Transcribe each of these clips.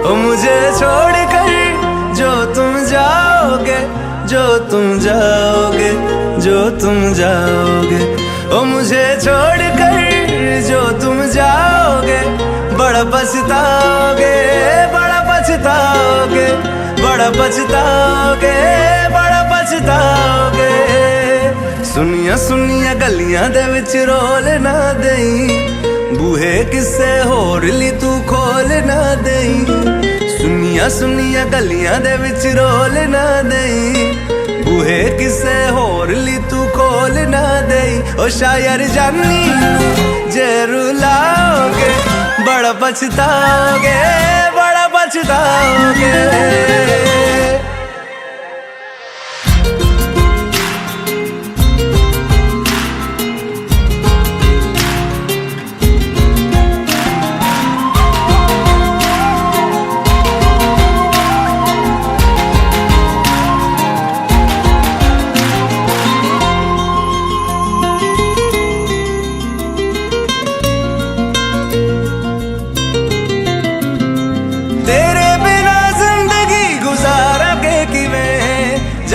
ओ मुझे छोड़ कर जो तुम जाओगे, जो तुम जाओगे, जो तुम जाओगे। ओ मुझे छोड़ कर जो तुम जाओगे, बड़ा पछताओगे, बड़ा पछताओगे, बड़ा पछताओगे, बड़ा पछताओगे। सुनिया सुनिया गलियां दे विच रोल ना देई, बूहे किसे होर ली तू खोल ना देई। सुनिया सुनिया गलियां दे विच रोल ना देई, बूहे किसे होर ली तू खोल ना देई। ओ शायर जानी जे रुलाओगे, बड़ा पछताओगे, बड़ा पछताओगे।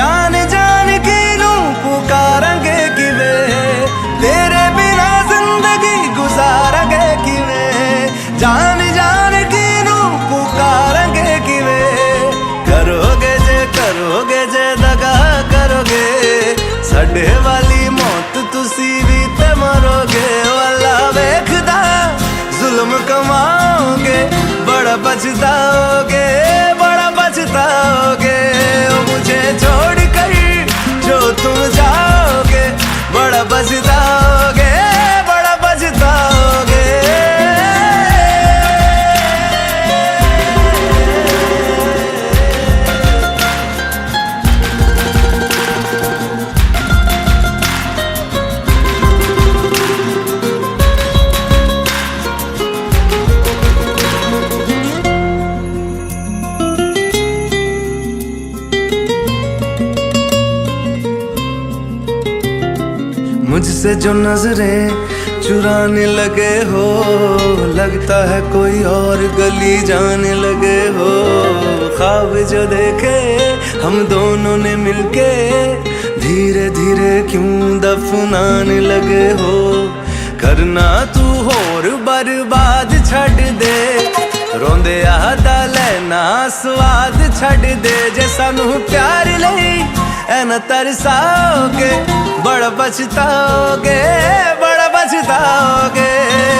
जान जान की नू पुकारेंगे किवे, करोगे जे दगा करोगे, साडे वाली मौत तुसी भी ते मरोगे। वाला वेखदा जुल्म कमाओगे, बड़ा पछताओगे, बड़ा पछताओगे। ओ मुझे छोड़ कर जो तुम जाओगे, बड़ा पछताओगे, बड़ा पछताओगे। मुझसे जो नजरें चुराने लगे हो, लगता है कोई और गली जाने लगे हो। ख्वाब जो देखे हम दोनों ने मिलके, धीरे धीरे क्यों दफनाने लगे हो। करना तू होर बर्बाद छड़ दे, रोंदे आदा लेना स्वाद छड़ दे। जे सानू प्यार लई ऐना तरसाओगे, बड़ा पछताओगे, बड़ा पछताओगे।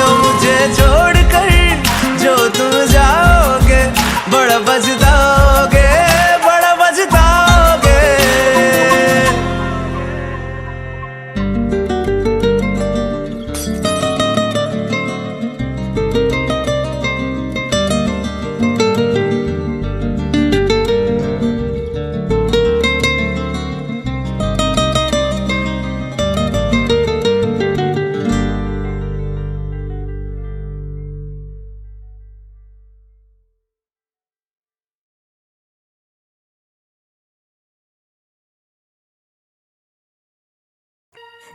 ओ मुझे छोड़ कर जो तुम जाओगे, बड़ा पछताओगे, बड़ा पछताओगे।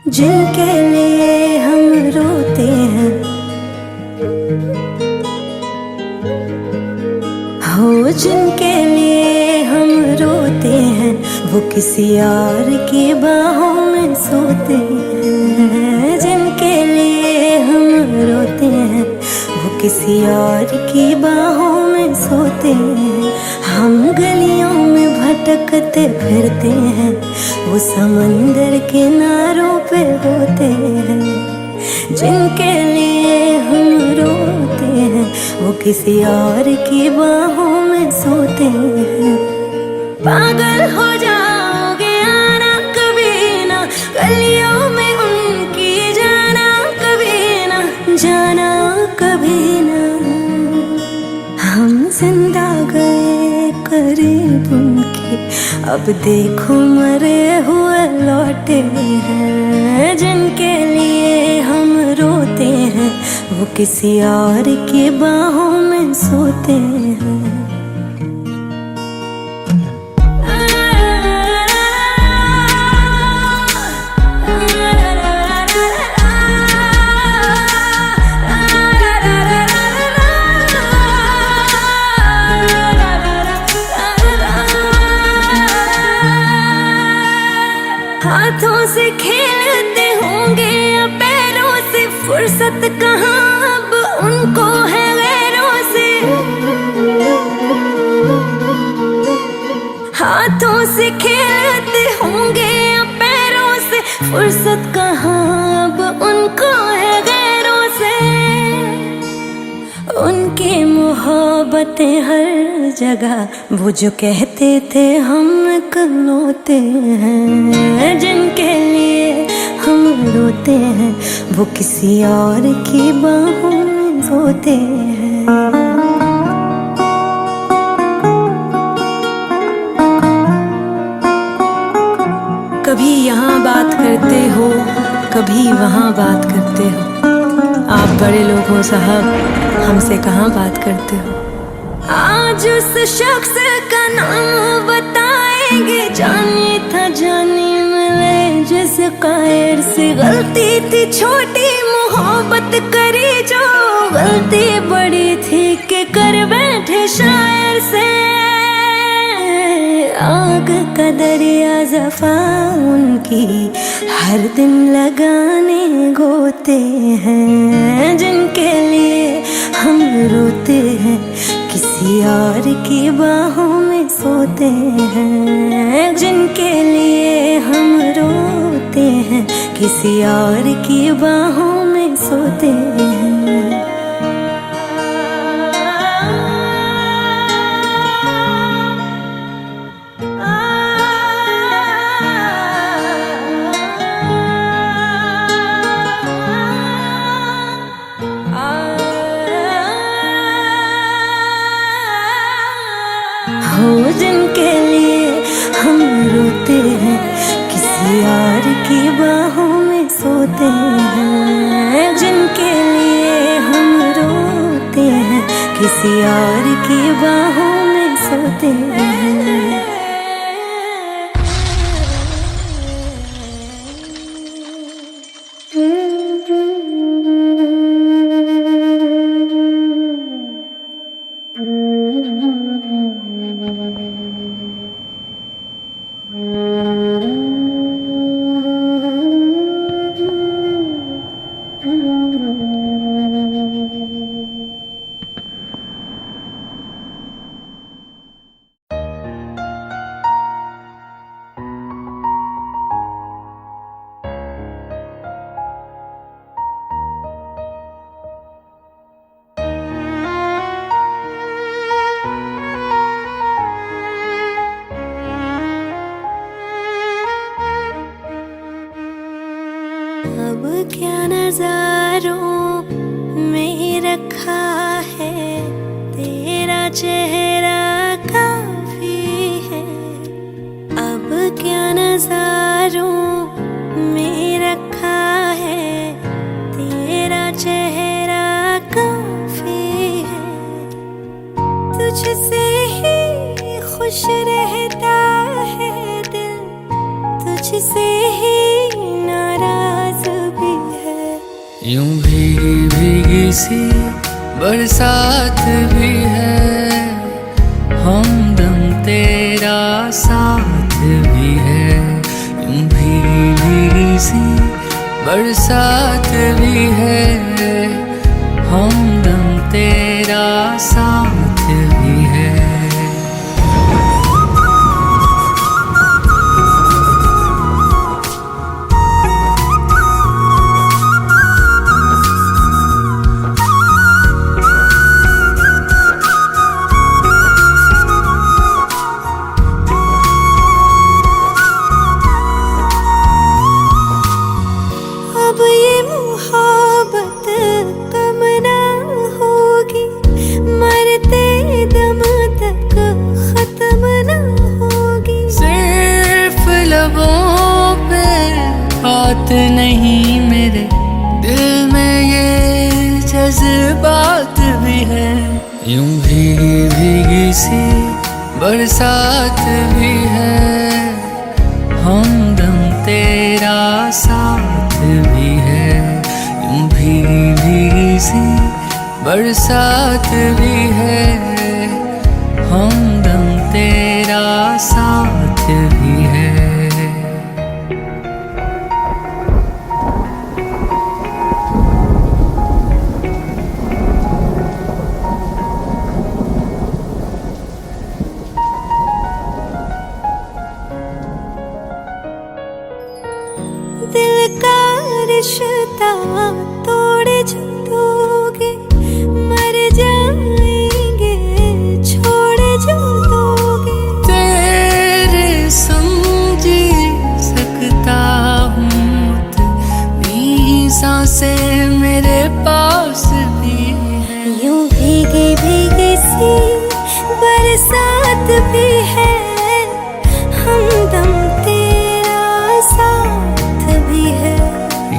जिनके लिए हम रोते हैं, हो जिनके लिए हम रोते हैं, वो किसी और की बाहों में सोते हैं। जिनके लिए हम रोते हैं, वो किसी और की बाहों में सोते हैं। हम गलियों में भटकते फिरते हैं, वो समंदर किनारों पे होते हैं। जिनके लिए हम रोते हैं, वो किसी और की बाहों में सोते हैं। पागल हो जाओगे आना कभी ना, गलियों में उनकी जाना कभी ना, जाना कभी ना। हम जिंदा गए करीब उनके, अब देखो मरे हुए लौटे हैं। जिनके लिए हम रोते हैं, वो किसी और की बाहों में सोते हैं। हाथों से खेलते होंगे या पैरों से, फुर्सत कहाँ अब उनको है गैरों से। हाथों से खेलते होंगे या पैरों से, फुर्सत कहाँ अब उनको है गैरों से। उनकी मोहब्बतें हर जगह, वो जो कहते थे हम इकलौते हैं। जिनके लिए हम रोते हैं, वो किसी और की बाहों में सोते हैं। कभी यहाँ बात करते हो, कभी वहाँ बात करते हो। आप बड़े लोग हो साहब, हमसे कहाँ बात करते हो। आज उस शख्स का नाम बताएंगे, जाने था जाने मिले जिस कायर से। गलती थी छोटी मोहब्बत करी जो, गलती बड़ी थी कि कर बैठे शायर से। आग का दरिया जफा उनकी, हर दिन लगाने गोते हैं। जिनके लिए हम रोते हैं, किसी और की बाहों में सोते हैं। जिनके लिए हम रोते हैं, किसी और की बाहों में सोते हैं। हो जिनके लिए हम रोते हैं, किसी और की बाहों में सोते हैं। जिनके लिए हम रोते हैं, किसी और की बाहों में सोते हैं। अब क्या नजारों में रखा है, तेरा चेहरा काफी है। अब क्या नजारों में रखा है, तेरा चेहरा काफी है। तुझसे ही खुश रहता है दिल, तुझसे ही नाराज भी है। यूं भीगी भीगी सी बरसात भी है, हमदम तेरा साथ भी है। यूं भीगी भीगी सी बरसात भी है, हमदम तेरा साथ भी है। अब ये मोहब्बत कम ना होगी, मरते दम तक खत्म ना होगी। सिर्फ लबों पे बात नहीं, मेरे दिल में ये जज्बात भी है। यूं भीगी भीगी सी बरसात भी है, हमदम तेरा साथ भी है। यूं भीगी भीगी सी बरसात भी है, हमदम तेरा साथ भी है। भी है हमदम तेरा साथ भी है।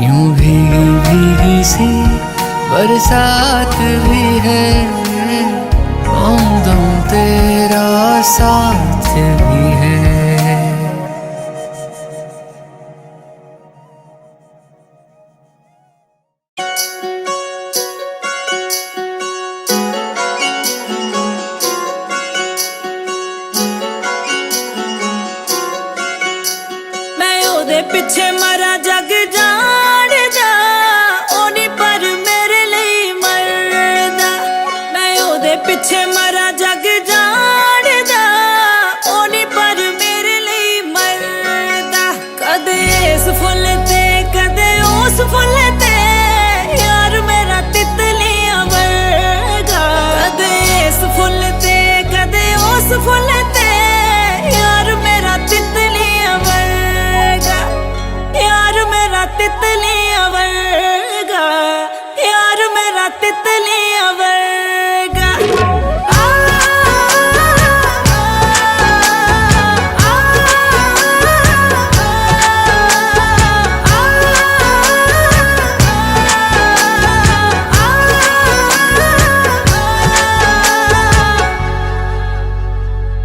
यूं भीगी भीगी सी बरसात भी है, हमदम तेरा साथ भी है। पिछे मरा जग जाणदा ओनी पर मेरे लिए मरदा। मैं ओदे पिछे मरा जग जाणदा ओनी पर मेरे लिए मरदा। कदे इस फुल ते कदे उस फुल ते यार मेरा तितलियां वर्गा। कदे इस फुल ते कदे उस फुल ते यार मेरा तितलियां वर्गा। यार मेरा तितलियां वर्गा, यार मेरा तितलियां वर्गा।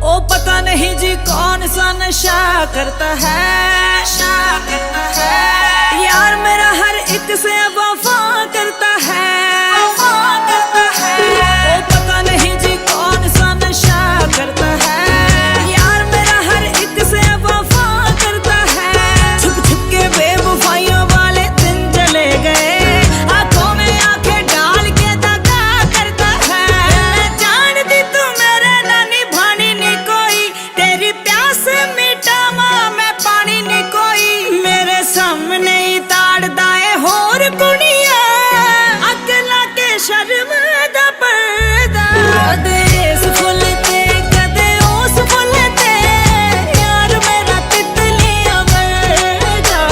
ओ पता नहीं जी कौन सा नशा करता है, नशा करता है। यार मेरा हर एक से वफा करता है, वफा करता है। ओ पता नहीं जी कौन सा नशा करता है। यार मेरा हर एक से वफा करता है। छुप छुप के बेवफाइयों वाले दिन चले गए, आंखों में आंखें डाल के दगा करता है। मैं जानती तू मेरे ना निभानी नहीं कोई, तेरी प्यास मिटावा मैं पानी नहीं कोई। मेरे सामने ही ताड़दा है होर कुड़िया, अगला के शर्म दा पर्दा। कदे इस फुल ते कदे उस फुल ते यार मेरा तितलियां वर्गा,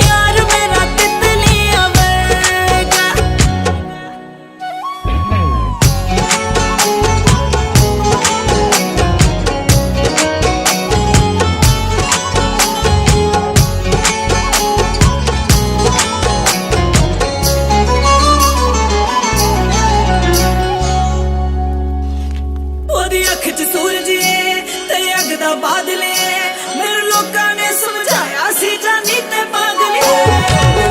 यार मेरा तितलियां वर्गा। ओदी अख च सूरज है ते अग दा बादल है। मेरे लोकां ने समझाया सी जानी ते पागल है।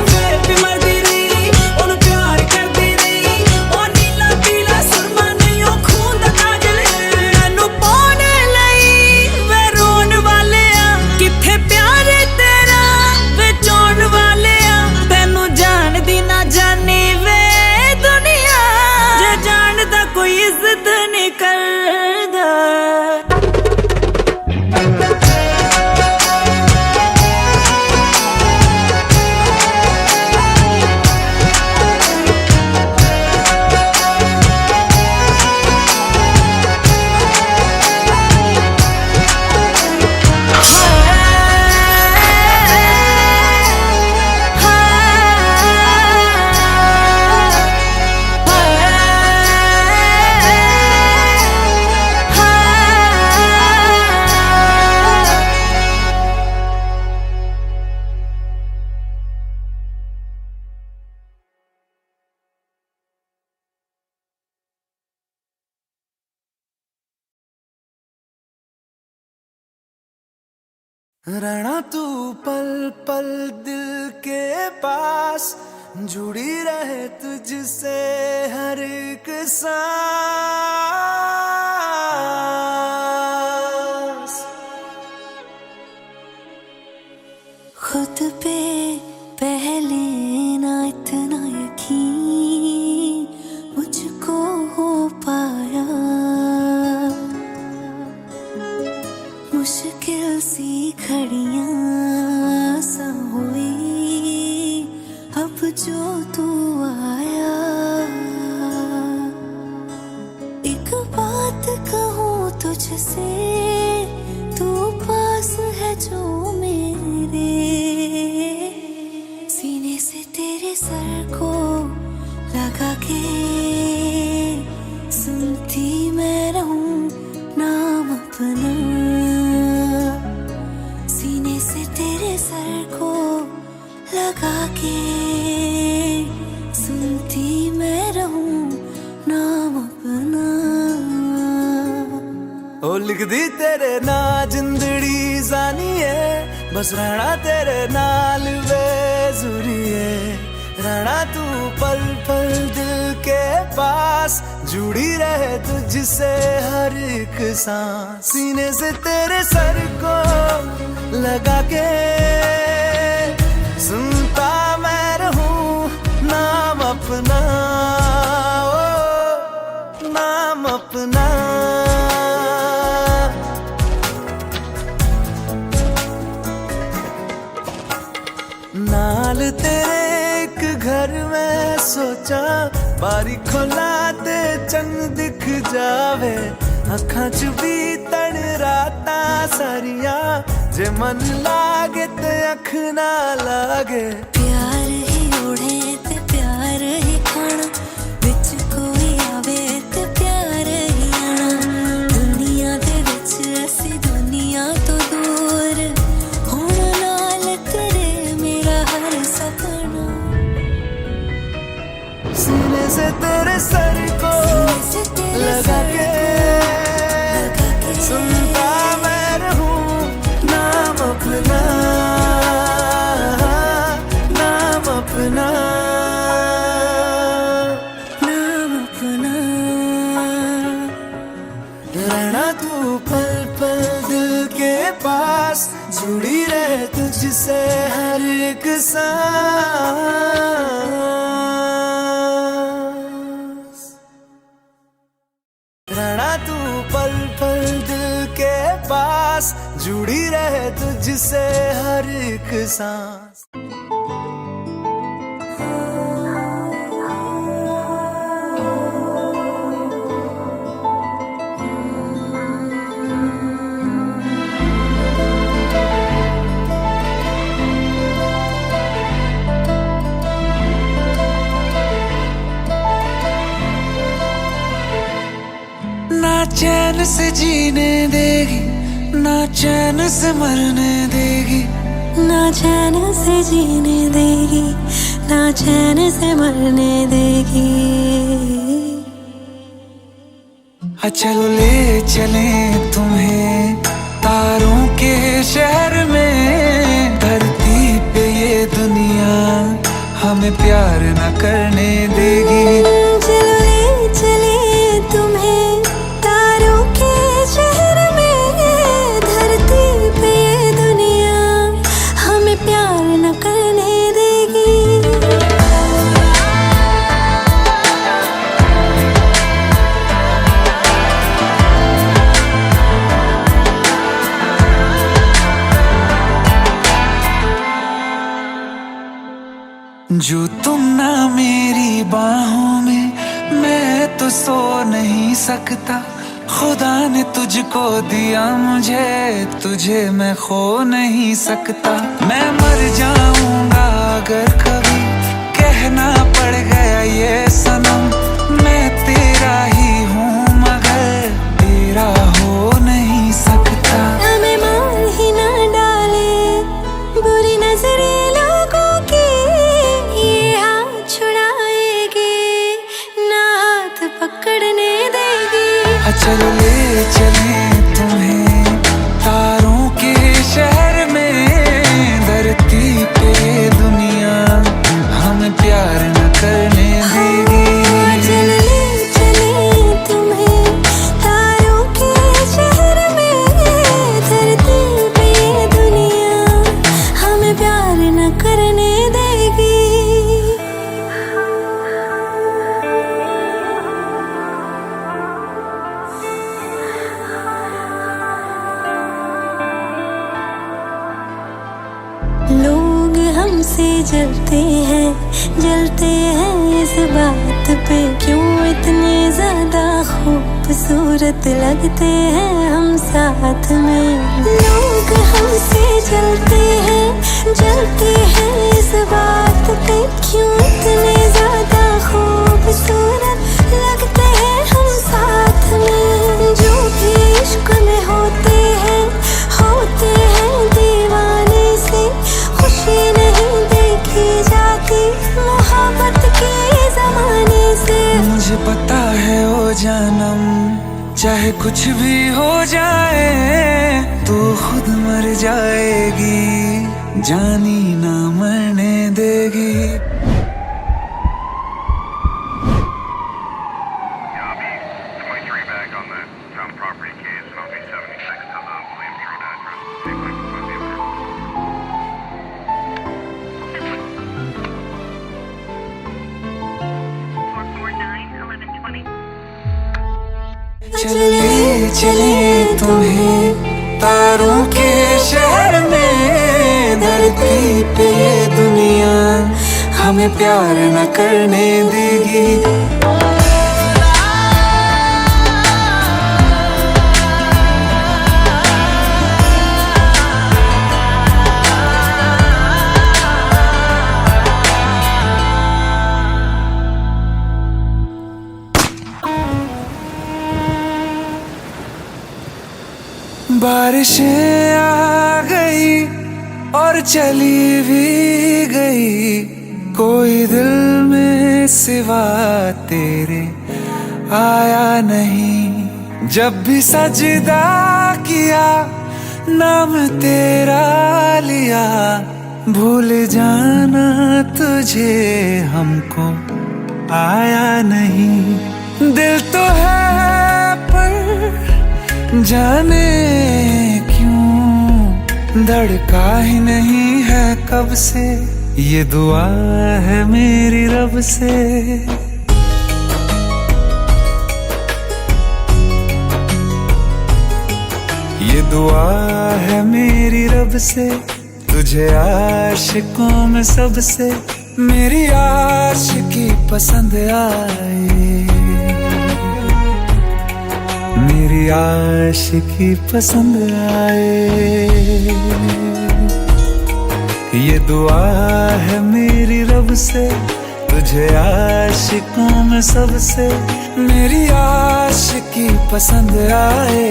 फिर भी मरदी रही ओनू प्यार करदी रही। ओ नीला पीला सुरमा नहीं ओ खून दा काजल है। मैनू पाने लई वे रोन वाले आ, किथे प्यार तेरा वे चोन वाले आ। तैनू जानदी ना जानी वे दुनिया, जे जानदा कोई इज्जत नहीं करदा। रहना तू पल पल दिल के पास, जुड़ी रहे तुझसे हर एक सांस। खुद पे पहले ना इतना यकीन मुझको हो पाया। मुश्किल सी घड़ियां सा हुई अब जो तू आया। एक बात कहूँ तुझसे, तू पास है जो मेरे, सीने से तेरे सर को लगा के सुनती मैं रहूं नाम अपना। ओ लिख दी तेरे ना जिंदड़ी जानिए, बस रहना तेरे नाल बेजुरिए। रहना तू पल पल दिल के पास, जुड़ी रहे तुझसे हर एक सांस। सीने से तेरे सर को लगा के सुनता मैं रहूं नाम अपना, ओ नाम अपना। नाल तेरे एक घर में सोचा, बारी खोला ते चंग दिख जावे। अखां च भी तन राता सारिया, जे मन लागे ते अख ना लागे। प्यार ही उड़े ते प्यार ही खाना, विच कोई आवे ते प्यार ही आना। दुनिया दे विच असी दुनिया तो दूर, हुण नाल तेरे मेरा हर सपना। सीने से तेरे सर को लगा के सुनता मैं रहूं नाम अपना, नाम अपना, नाम अपना। रहना तू पल पल दिल के पास, जुड़ी रहे तुझसे हर एक सांस। रहना तू पल पल दिल के पास, जुड़ी रहे तुझसे हर एक सांस। ना चैन से जीने देगी, ना चैन से मरने देगी। ना चैन से जीने देगी, ना चैन से मरने देगी। चलो ले चले तुम्हें तारों के शहर में। धरती पे ये दुनिया हमें प्यार न करने देगी। चलो ले चले तुम्हें तारों के शहर में। धरती पे ये दुनिया हमें प्यार न करने देगी। जो तुम ना मेरी बाहों में, मैं तो सो नहीं सकता। खुदा ने तुझको दिया मुझे, तुझे मैं खो नहीं सकता। मैं मर जाऊंगा अगर कभी कहना पड़ गया ये सनम। मैं तेरा ही हूँ मगर तेरा हो नहीं सकता। हमें मार ही ना डाले बुरी नजरें लोगों की, ये हाथ छुड़ाएगी ना हाथ पकड़ने देगी। चलो ले चले तुम्हें तारों के शहर में। धरती पे दुनिया हमें प्यार न करने देगी। चलो ले चले तुम्हें तारों के शहर में। धरती पे दुनिया हमें प्यार न करने देगी। लोग हमसे जलते हैं इस बात पे। क्यों इतने ज्यादा खूबसूरत लगते हैं हम साथ में। लोग हमसे जलते हैं इस बात पे। क्यों इतने ज्यादा खूबसूरत लगते हैं हम साथ में। जो भी इश्क में होते हैं दीवाने से। खुशी नहीं देखी जाती मोहब्बत के जमाने से। मुझे पता है ओ जानम चाहे कुछ भी हो जाए तू खुद मर जाएगी, जानी ना मरने देगी। चले चले तुम्हें तारों के शहर में, धरती पे दुनिया हमें प्यार न करने देगी। बारिशें आ गई और चली भी गई, कोई दिल में सिवा तेरे आया नहीं। जब भी सजदा किया नाम तेरा लिया, भूल जाना तुझे हमको आया नहीं। दिल तो है पर जाने क्यों धड़का ही नहीं है कब से, ये दुआ है मेरी रब से। ये दुआ है मेरी रब से, तुझे आशिकों में सबसे मेरी आशिकी पसंद आए, मेरी आशिकी पसंद आए। ये दुआ है मेरी रब से, तुझे आशिकों में सबसे मेरी आशिकी पसंद आए,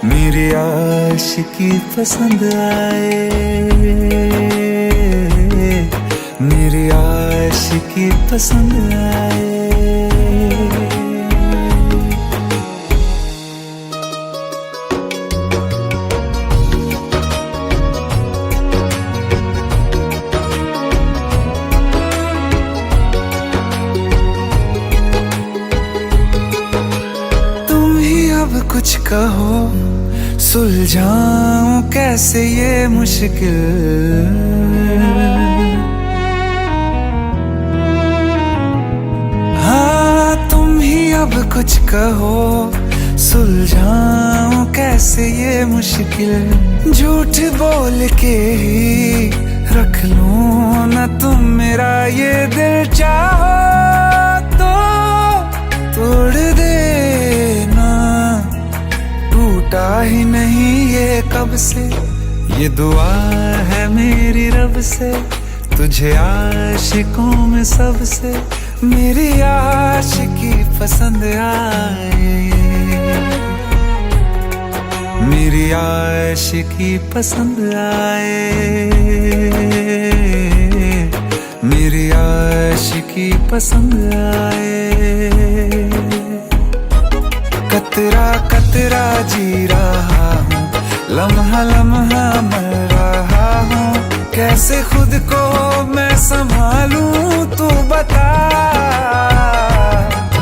मेरी आशिकी पसंद आए, मेरी आशिकी पसंद आए। कुछ कहो सुलझाऊं कैसे ये मुश्किल, हाँ तुम ही अब कुछ कहो सुलझाऊं कैसे ये मुश्किल। झूठ बोल के ही रख लूं ना तुम मेरा ये दिल, चाहो तो तोड़ देना, टूटा ही नहीं ये कब से। ये दुआ है मेरी रब से, तुझे आशिकों में सबसे मेरी आशिकी पसंद आए, मेरी आशिकी पसंद आए, मेरी आशिकी पसंद आए। कतरा कतरा जी रहा हूँ, लम्हा लम्हा मर रहा हूँ, कैसे खुद को मैं संभालूं तू बता।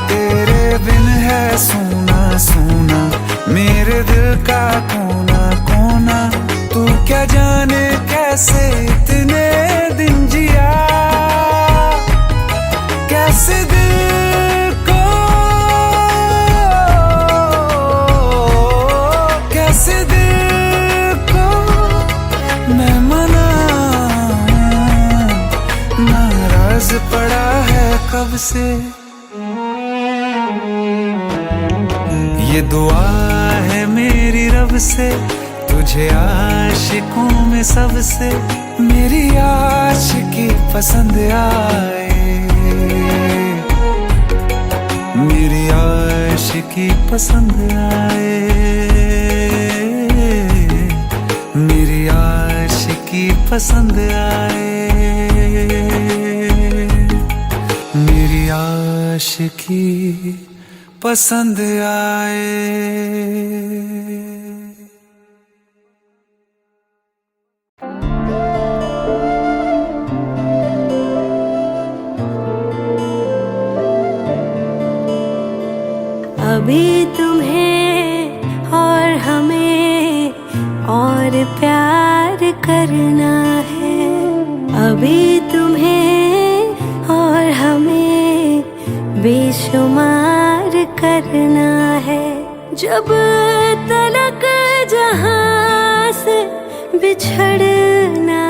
तेरे बिन है सूना सूना मेरे दिल का कोना कोना, तू क्या जाने कैसे इतने दिन जिया, कैसे दिल को कैसे दिल को मैं मनाऊं, नाराज पड़ा है कब से। ये दुआ है मेरी रब से, तुझे आशिकों में सबसे मेरी आशिकी पसंद आए, मेरी आशिकी पसंद आए, मेरी आशिकी पसंद आए, मेरी आशिकी पसंद आए। अभी तुम्हें और हमें और प्यार करना है। अभी तुम्हें और हमें बेशुमार करना है। जब तलक जहां से बिछड़ना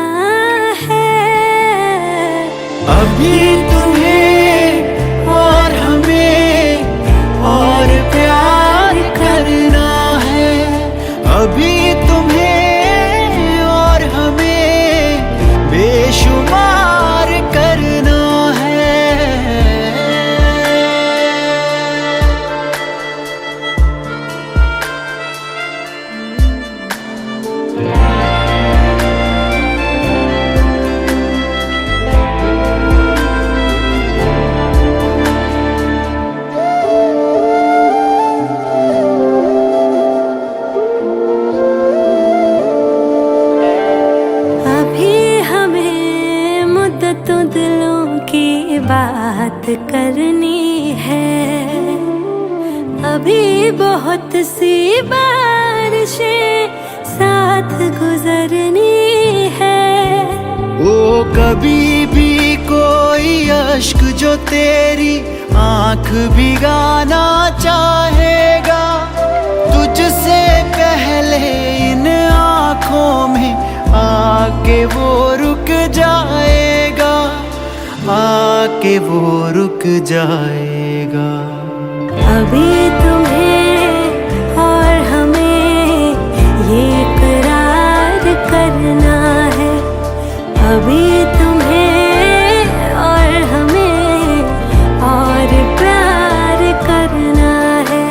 है। अभी तुम्हें और हमें और प्यार करना है। अभी तुम्हें और हमें बेशुमार करना है। बात करनी है। अभी बहुत सी बारिशें साथ गुजरनी है। वो कभी भी कोई अश्क जो तेरी आंख भिगाना चाहेगा, तुझसे पहले इन आंखों में आके वो रुक जाएगा, आके वो रुक जाएगा। अभी तुम्हें और हमें ये इकरार करना है। अभी तुम्हें और हमें और प्यार करना है।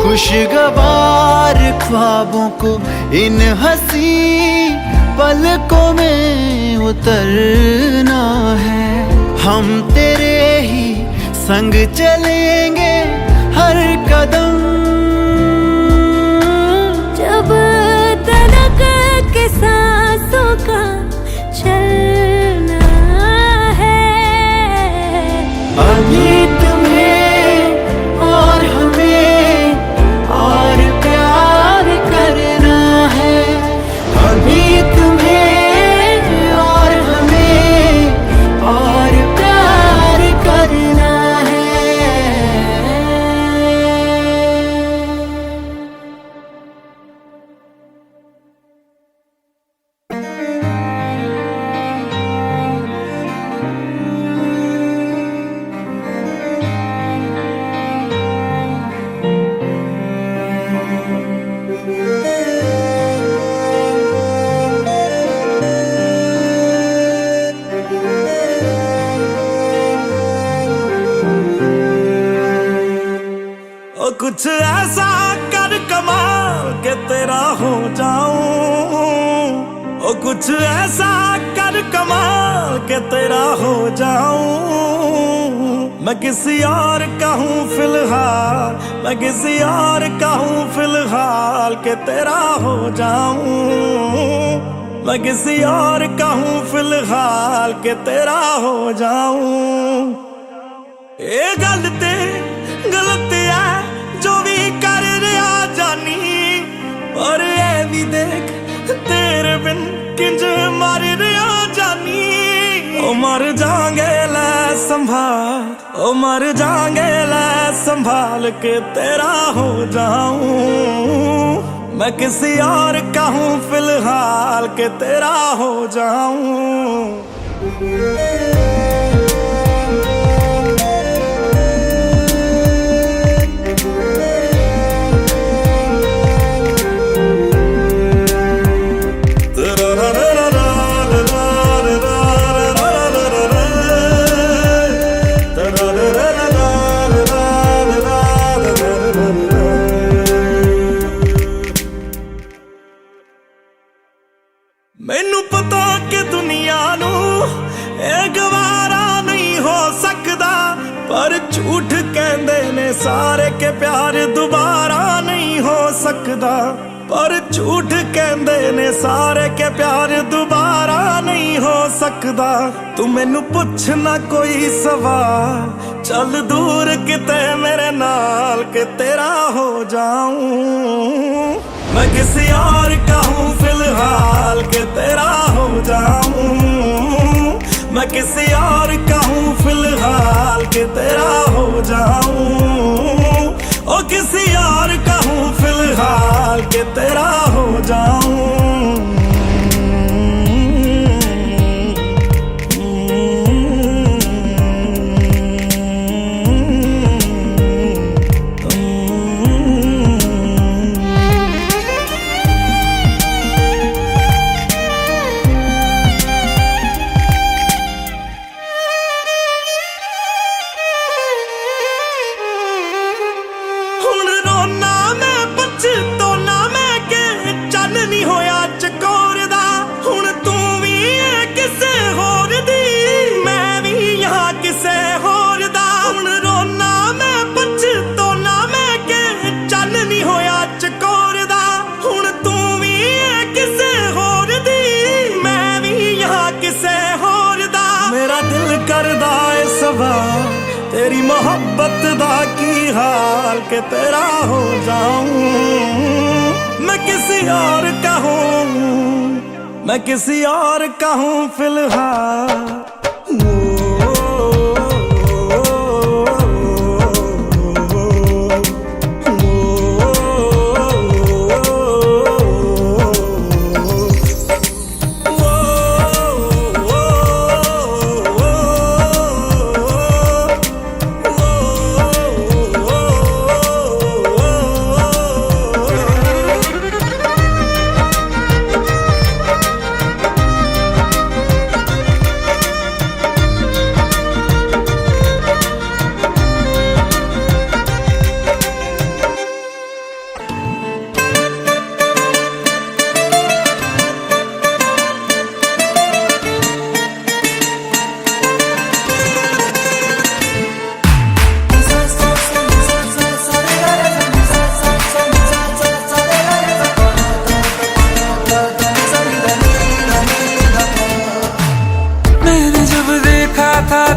खुशगवार ख्वाबों को इन हंसी पलकों में उतरना है। हम तेरे ही संग चलेंगे हर कदम। जब तलक के सांसों का चलना है। अभी तुम्हें और हमें और प्यार करना है। अभी तुम्हें और हमें और प्यार करना है। कुछ ऐसा कर कमाल के तेरा हो जाऊं। ओ कुछ ऐसा कर कमाल के तेरा हो जाऊं। मैं किसी और का हूँ फिलहाल, मैं किसी और का हूँ फिलहाल के तेरा हो जाऊं। मैं किसी और का हूँ फिलहाल के तेरा हो जाऊं। ये गल ते गलत है जो भी कर रहा जानी, पर ये भी देख तेरे बिन किंज मर रहा जानी। ओ मर जाएंगे लै संभाल, ओ मर जाएंगे लै संभाल के तेरा हो जाऊं मैं किसी और का हूं फिलहाल के तेरा हो जाऊं। मैनू पता कि दुनिया नू ये गवारा नहीं हो सकदा, पर झूठ कहंदे ने सारे के प्यार दोबारा नहीं हो सकदा। पर झूठ कहंदे ने सारे के प्यार दोबारा नहीं हो सकदा। तू मैनू पुछ ना कोई सवाल, चल दूर किते मेरे नाल के तेरा हो जाऊं मैं किसी और का हूं फिलहाल के तेरा हो जाऊं मैं किसी और का हूं फिलहाल के तेरा हो जाऊं ओ किसी और का हूं फिलहाल के तेरा हो जाऊं। तेरी मोहब्बत दा की हाल के तेरा हो जाऊं मैं किसी और का हूं, मैं किसी और का हूं फिलहाल।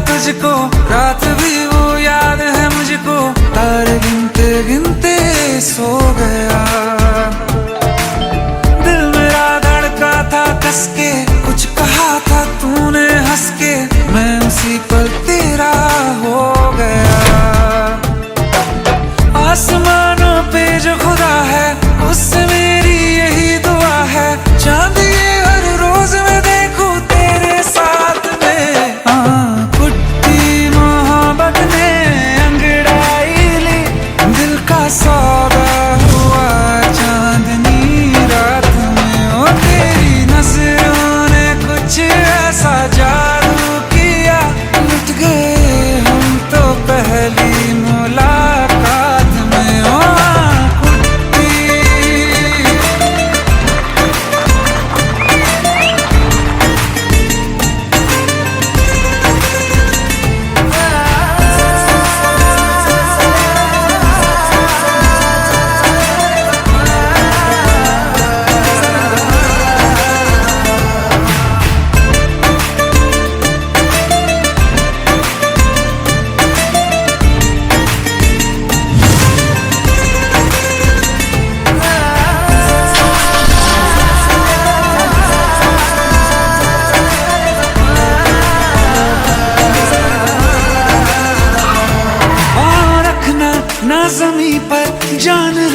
तुझको रात भी वो याद है मुझको, तारे गिनते गिनते सो गया। दिल मेरा धड़का था कस के, कुछ कहा था तूने हंस के, मैं उसी पल तेरा हो गया। आसमानों पे जो खुदा है उससे मेरी यही दुआ है, चांद ये हर रोज मैं देखूं तेरे साथ में। सौदा हुआ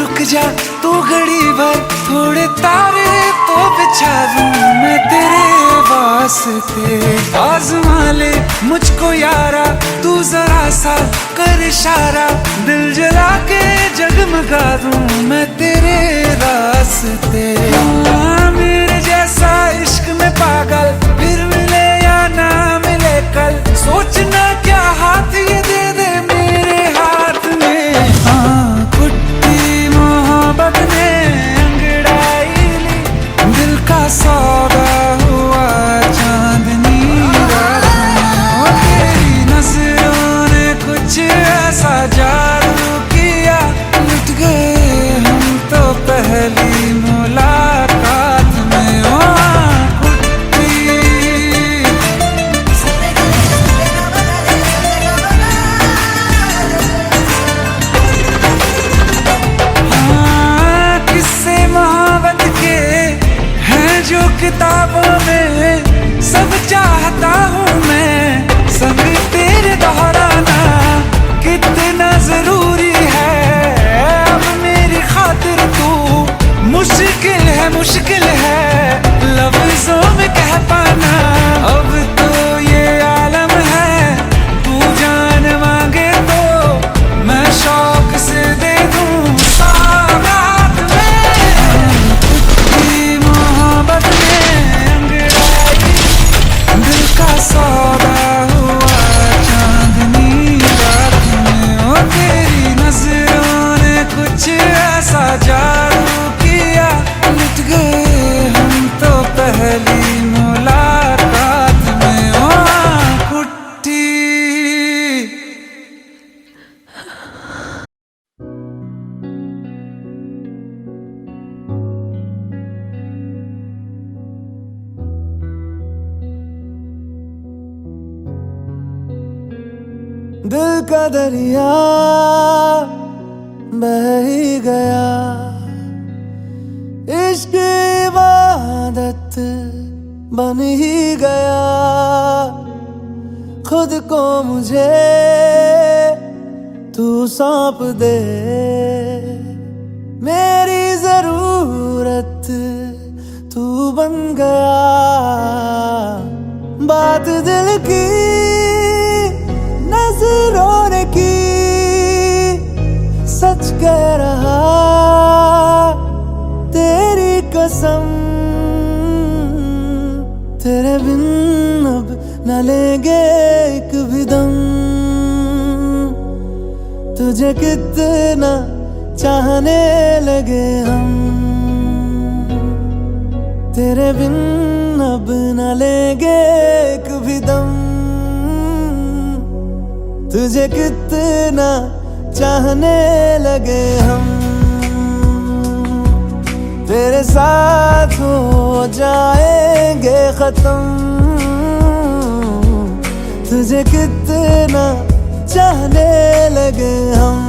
रुक जा तू घड़ी भर, थोड़े तारे तो बिछा दूं मैं तेरे वास्ते। आज़मा ले मुझको यारा, तू जरा सा कर इशारा, दिल जला के जगमगा दूं मैं तेरे रास्ते। मेरे जैसा इश्क में पागल फिर मिले या ना मिले कल, सोचना क्या हाथ ये दे दे मेरे हाथ में। हाँ कुट्टी मोहब्बत ने अंगड़ाई ली, दिल का सौदा हुआ चांदनी रात में। तेरी नजरों ने कुछ ऐसा जादू किया, लुट गए हम तो पहली मुलाकात में। ओ कुट्टी हाँ, किस्से मोहब्बत के हैं जो किताबों में, सब चाहता हूँ मैं संग तेरे दोहराना, कितना जरूरी है अब मेरी खातिर तू। मुश्किल है लफ्जों में कह पाना, अब तो ये आलम है तू जान मांगे तो मैं शौक से दे दूं सौगात में। कुट्टी मोहब्बत में अंगड़ाई, दिल का सौदा हुआ चांदनी रात में। ओ तेरी नजरों ने कुछ ऐसा जादू किया, लुट गए हम तो पहली मुलाकात में। ओ कुट्टी दिल का दरिया बह ही गया, इश्क इबादत बन ही गया। खुद को मुझे तू सौंप दे, मेरी जरूरत तू बन गया। बात दिल की नजरों ने की, सच कह रहा तेरी कसम। तेरे बिन अब न लेंगे एक भी दम, तुझे कितना चाहने लगे हम। तेरे बिन अब न लेंगे एक भी दम, तुझे कितना चाहने लगे हम। तेरे साथ हो जाएंगे खत्म, तुझे कितना चाहने लगे हम।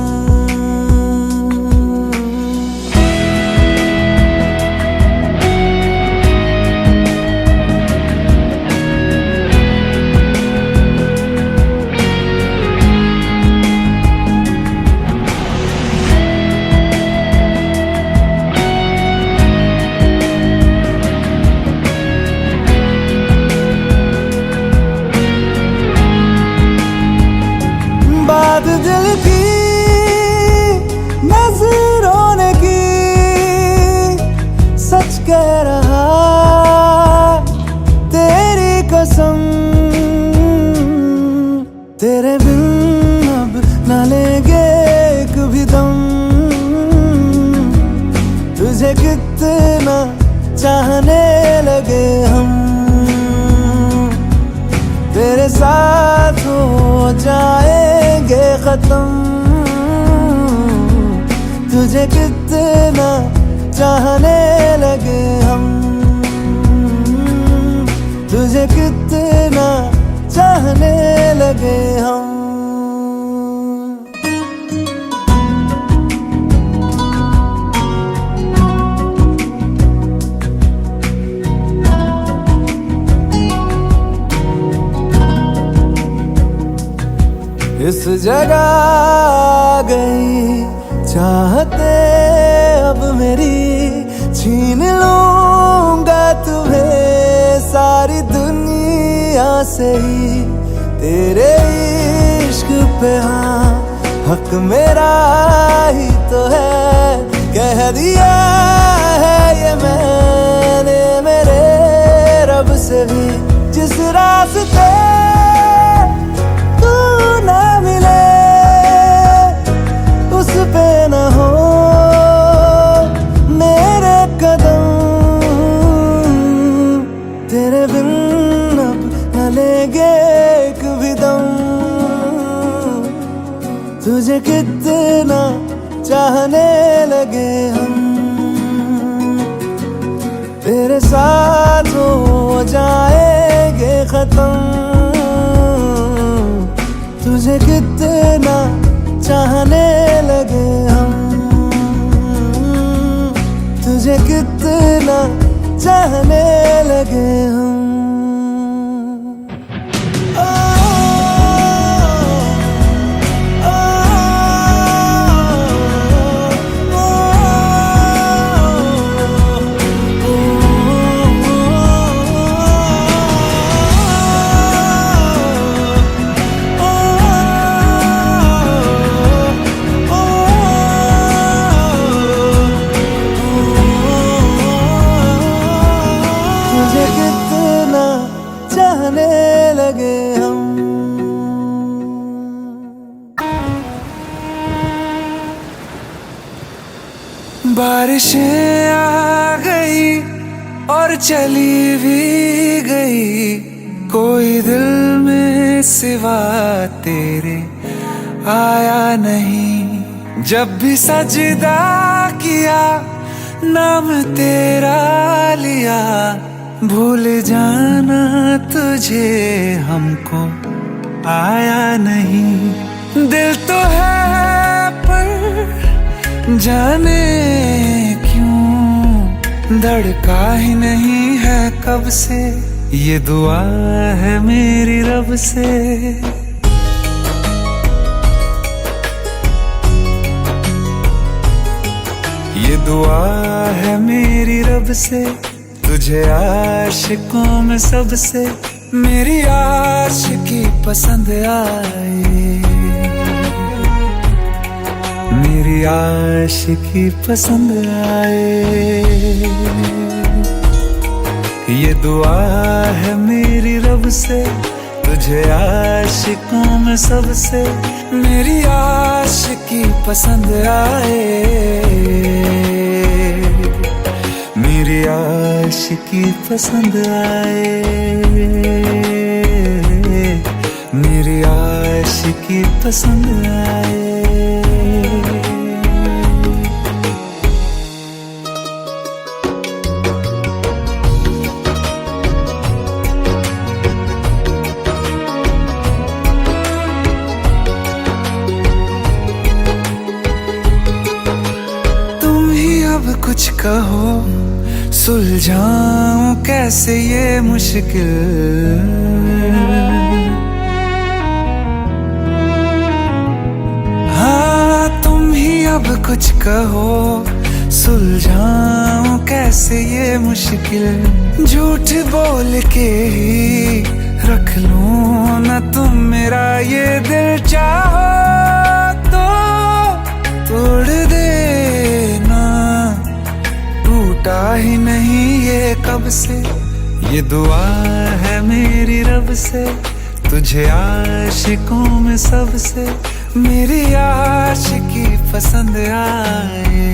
बात दिल की नजरों ने की, सच कह रहा तेरी कसम। तेरे बिन अब न लेंगे एक भी दम, तुझे कितना चाहने लगे हम। तेरे साथ हो जाएंगे खत्म, तुझे कितना चाहने लगे हम। तुझे कितना चाहने लगे हम। इस जगह गई चाहते मेरी, छीन लूंगा तुम्हें सारी दुनिया से ही। तेरे इश्क पे हाँ हक मेरा ही तो है, कह दिया है ये मैंने मेरे रब से भी। जिस रास्ते तू ना मिले उस पे न हो मेरे कदम, तेरे बिन अब न लेंगे एक भी दम। तुझे कितना चाहने लगे हम, तेरे साथ हो जाएंगे खत्म। तुझे कितना चाहने लगे हम, तुझे कितना चाहने लगे हम। तुझे कितना चाहने लगे हम। बारिशें आ गई और चली भी गई, कोई दिल में सिवा तेरे आया नहीं। जब भी सजदा किया नाम तेरा लिया, भूल जाना तुझे हमको आया नहीं। दिल तो है पर जाने क्यों धड़का ही नहीं है कब से, ये दुआ है मेरी रब से। ये दुआ है मेरी रब से, तुझे आशिकों में सबसे मेरी आशिकी पसंद आए, मेरी आशिकी पसंद आए। ये दुआ है मेरी रब से, तुझे आशिकों में सबसे मेरी आशिकी पसंद आए, मेरी आशिकी पसंद आए, मेरी आशिकी पसंद आए। कुछ कहो सुलझाऊं कैसे ये मुश्किल, हाँ तुम ही अब कुछ कहो सुलझाऊं कैसे ये मुश्किल। झूठ बोल के ही रख लूं ना तुम मेरा ये दिल, चाहो तो तोड़ देना, टूटा ही नहीं ये कब से। ये दुआ है मेरी रब से, तुझे आशिकों में सबसे मेरी आशिकी पसंद आए,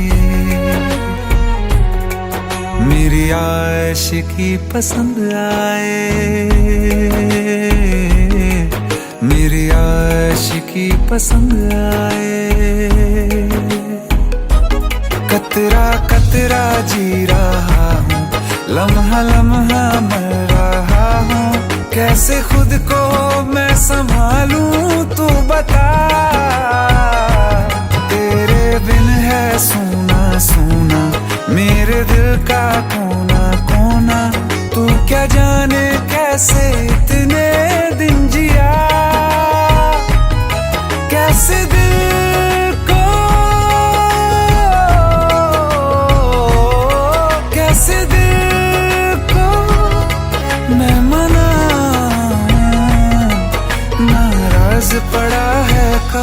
मेरी आशिकी पसंद आए, मेरी आशिकी पसंद आए। कतरा कतरा जी रहा हूँ, लम्हा लम्हा मर रहा हूँ, कैसे खुद को मैं संभालूं तू बता। तेरे बिन है सूना सूना मेरे दिल का कोना कोना, तू क्या जाने कैसे इतने दिन जिया, कैसे दिल को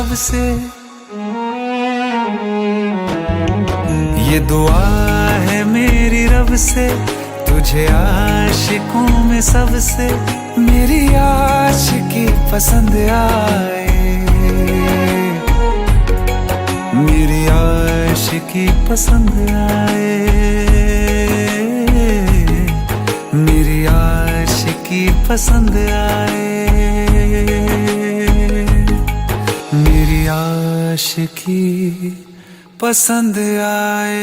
कब से। ये दुआ है मेरी रब से, तुझे आशिकों में सबसे मेरी आशिकी पसंद आए, मेरी आशिकी पसंद आए, मेरी आशिकी पसंद आए, मेरी आशिकी पसंद आए।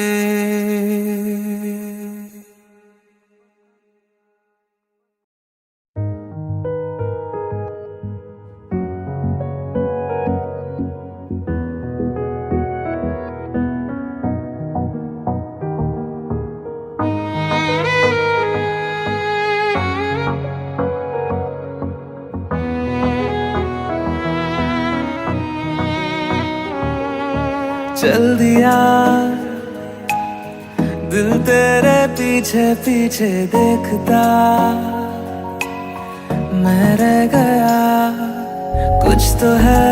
चल दिया दिल तेरे पीछे पीछे देखता, मैं रह गया कुछ तो है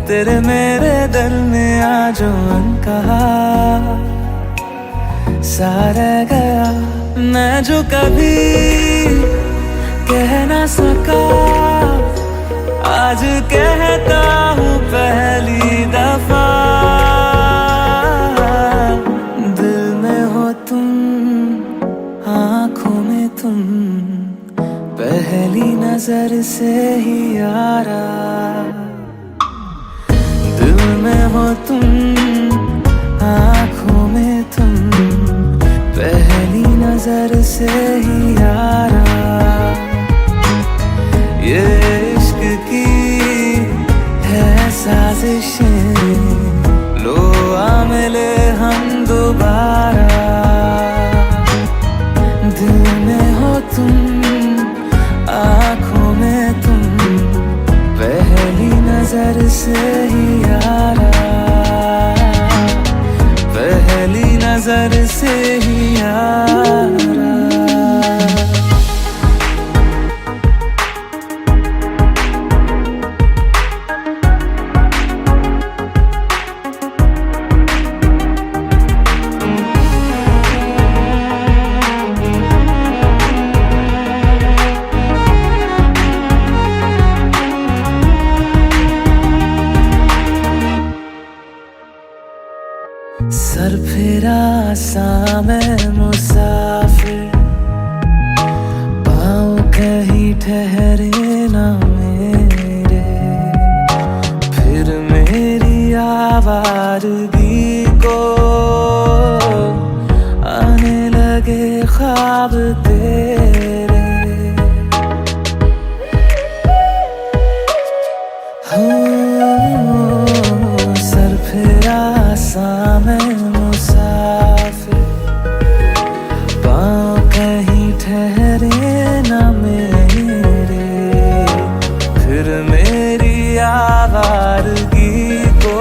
तेरे मेरे दिल में आज अनकहा सा रह गया। मैं जो कभी कह ना सका आज कहता हूँ पहली दफा, दिल में हो तुम आँखों में तुम पहली नजर से ही यारा, दिल में हो तुम आँखों में तुम पहली नजर से ही यारा। ये इश्क की है साजिशें, लो आ मिले हम दोबारा, दिल में हो तुम आँखों में तुम पहली नजर से ही यारा, पहली नजर से ही यारा। सर फिरा सा मैं मुसाफिर, पाँव कहीं ठहरे ना मेरे, फिर मेरी आवारगी को आने लगे ख्वाब तेरे। सर फिरा सा मैं मुसाफिर, पाँव कहीं ठहरे ना मेरे, फिर मेरी आवारगी को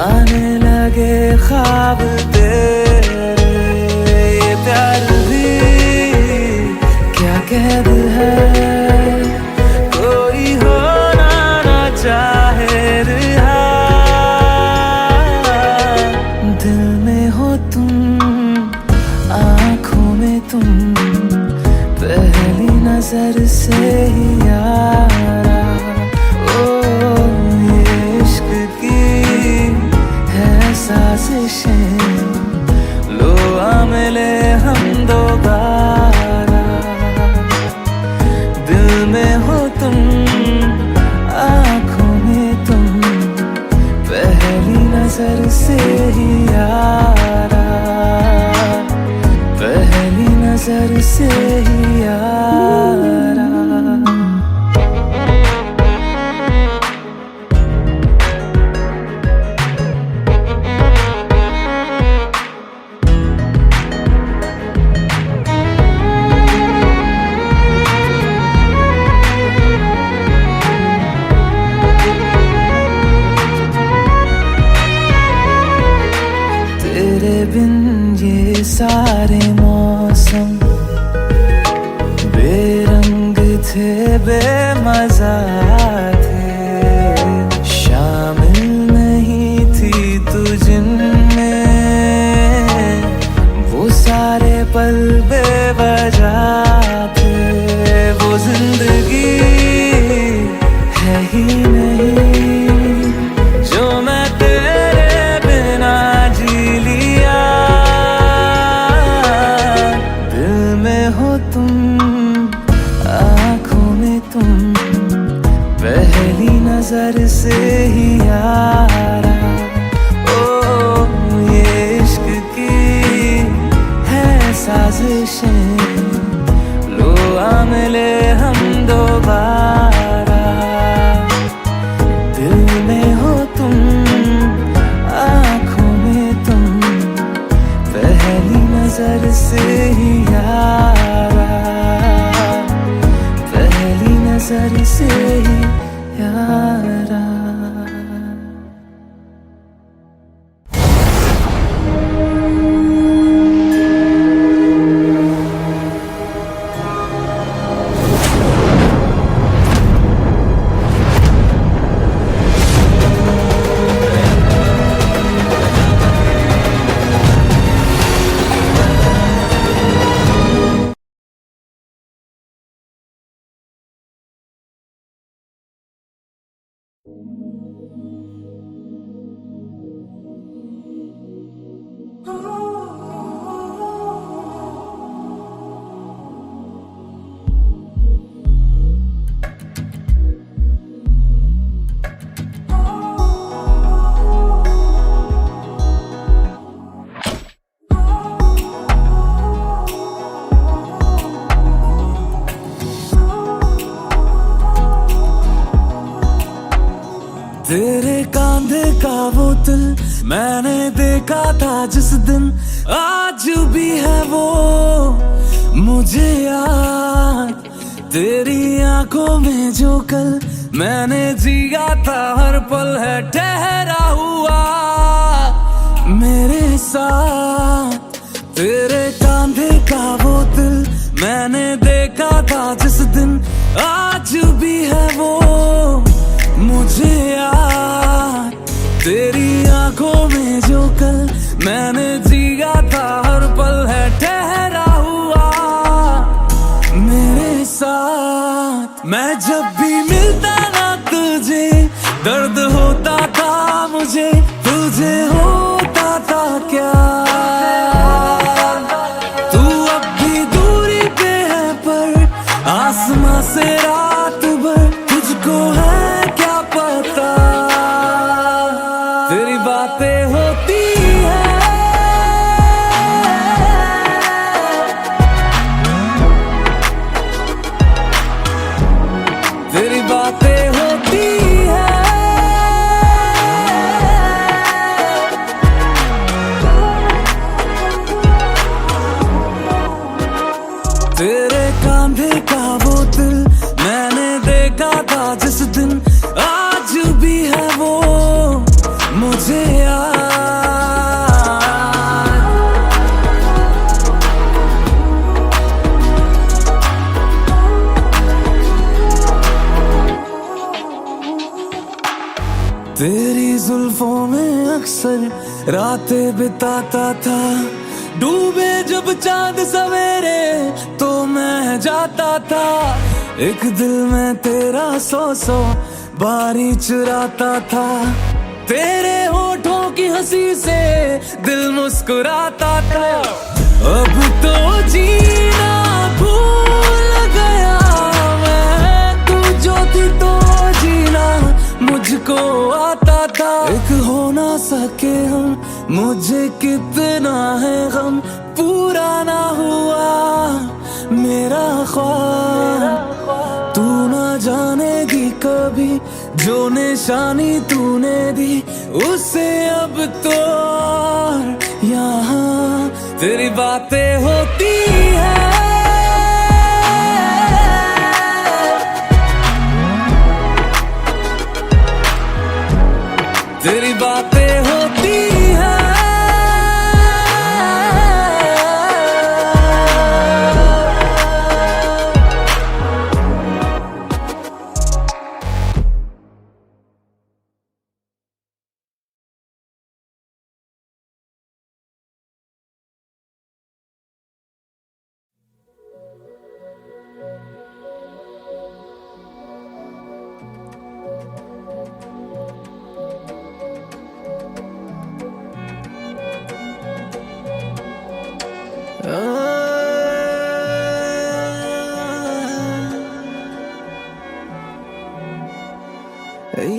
आने लगे ख्वाब तेरे। ये प्यार भी क्या कैद है, कोई होना ना चाहे रिहा, दिल में हो तुम आँखों में तुम पहली नजर से ही यारा। ओ ये इश्क की है साजिशें, लो आ मिले हम दोबारा, दिल में हो तुम आँखों में तुम पहली नजर से ही यारा, पहली नजर से ही यारा। तेरे बिन ये सारे मौसम बेरंग थे बेमजा तेरे कांधे का वो दिल मैंने देखा था जिस दिन, आज भी है वो मुझे याद। तेरी आंखों में जो कल मैंने जिया था, हर पल है ठहरा हुआ मेरे साथ। तेरे कांधे का वो दिल मैंने देखा था जिस दिन, आज भी है वो मुझे याद। तेरी आंखों में जो कल मैंने जिया था, हर पल है ठहरा हुआ मेरे साथ। मैं जब भी मिलता ना तुझे, दर्द होता था मुझे, तुझे होता था क्या? तू अब भी दूरी पे है पर आसमां से रात भर तुझको है क्या पता। तेरी बातें होती है, तेरी बातें होती है। तेरे कांधे का वो दिल मैंने देखा था जिस दिन, आज भी है वो मुझे याद। तेरी जुल्फों में अक्सर रातें बिताता था, डूबे जब चांद सवेरे तो मैं जाता था। एक दिल में तेरा सौ बारी चुराता था, तेरे होठों की हंसी से दिल मुस्कुराता था। अब तो जीना भूल गया मैं, तू जो थी तो जीना मुझको आता था। एक हो ना सके हम, मुझे कितना है गम, पूरा ना हुआ मेरा ख्वाब। तू ना जानेगी कभी जो निशानी तूने दी, उसे अब तो यहाँ तेरी बातें होती है, तेरी बातें होती है।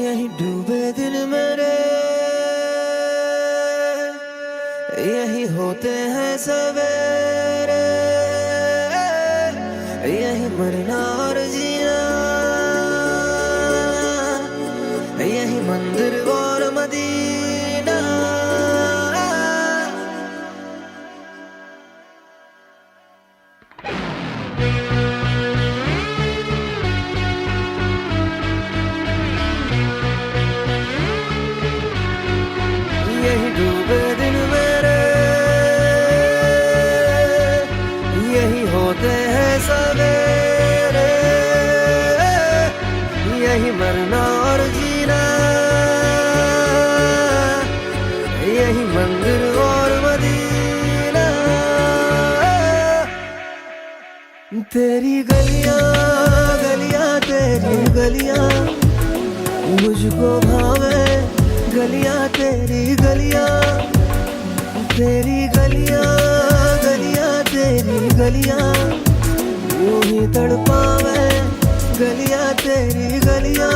यही डूबे दिन मेरे, यही होते हैं सवेरे, यही मरना और जीना, यही मंदिर और मदीना। यही डूबे दिन मेरे, यही होते हैं सवेरे, यही मरना और जीना, यही मंदिर और मदीना। तेरी गलियां गलियां तेरी गलियां मुझको भावे, गलियां तेरी गलियां तेरी गलियां गलियां तेरी गलियां यूं ही तड़पावे गलियां तेरी गलियां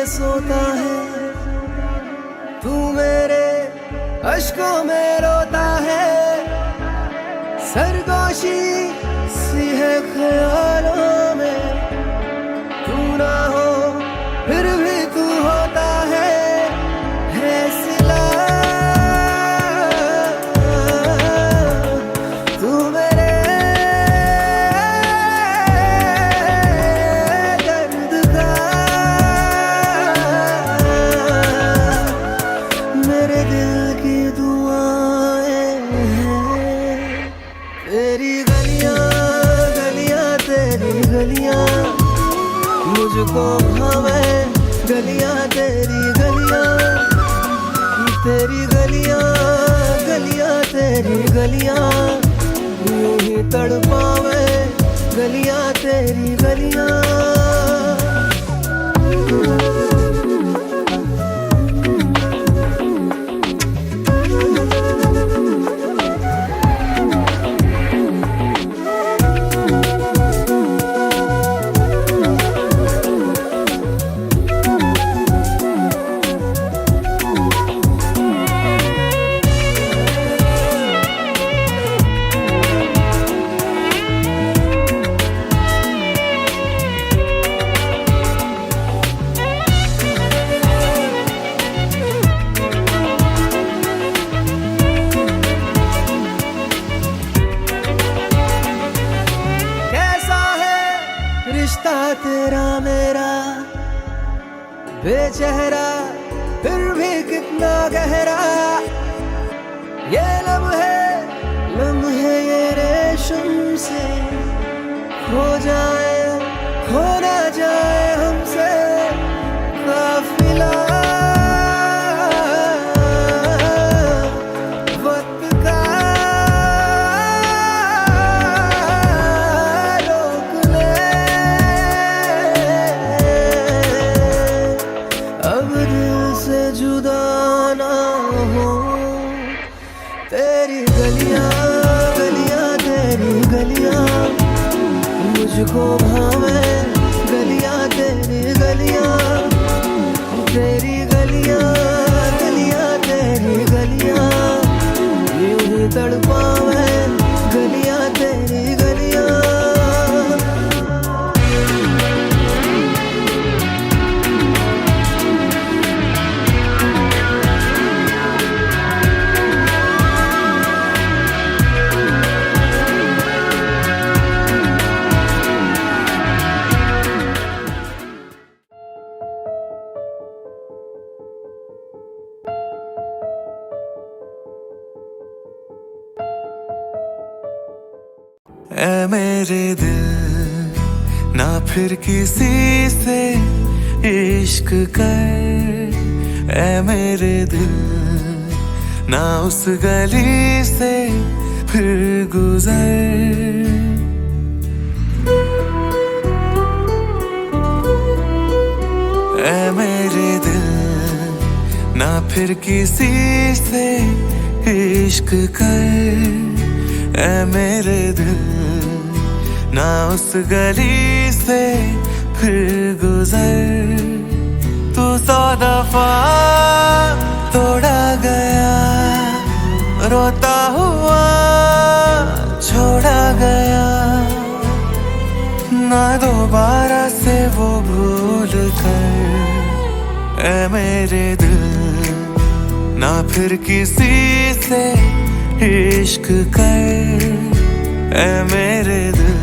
सोता है तू मेरे अश्कों में रोता है सरगोशी सी है ख्यालों में तू ना हो फिर भी तू होता है सिला तू मेरे दर्द का मेरे दिल की दुआएं हैं तेरी गलियां गलियां तेरी गलियां मुझको भावे गलियां तेरी गलियां तेरी गलियां गलियां तेरी गलियां यूं ही तड़पावे गलियां तेरी गलियां रिश्ता तेरा मेरा बेचेहरा फिर भी कितना गहरा ये लम्हे ये रेशम से खो जाए खो ना जाए हमसे काफिला वक्त का अब दिल से जुदा ना हो तेरी गलियां गलियां तेरी गलियां मुझको भावे गलियां तेरी गलियां तेरी गलियां गलियां तेरी गलियां यूं ही तड़पावे गलियां तेरी गलियां ऐ मेरे दिल ना फिर किसी से इश्क कर ऐ मेरे दिल ना उस गली से फिर गुजर ऐ मेरे दिल ना फिर किसी से इश्क कर ऐ मेरे दिल ना उस गली से फिर गुजर तू 100 दफा तोड़ा गया रोता हुआ छोड़ा गया ना दोबारा से वो भूल कर ऐ मेरे दिल ना फिर किसी से इश्क कर ऐ मेरे दिल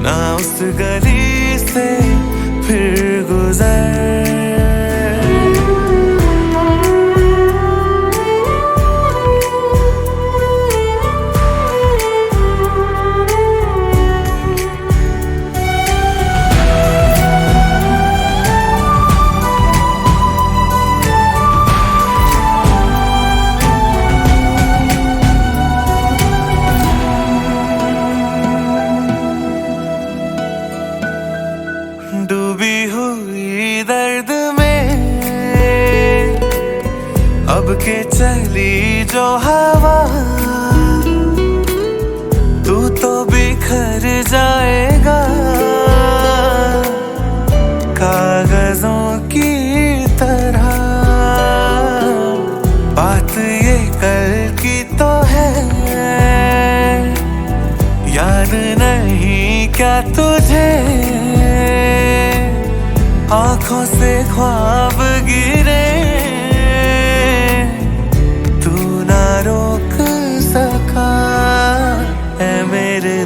ना उस गली से फिर गुजर क्या तुझे आंखों से ख्वाब गिरे तू ना रोक सका। ऐ मेरे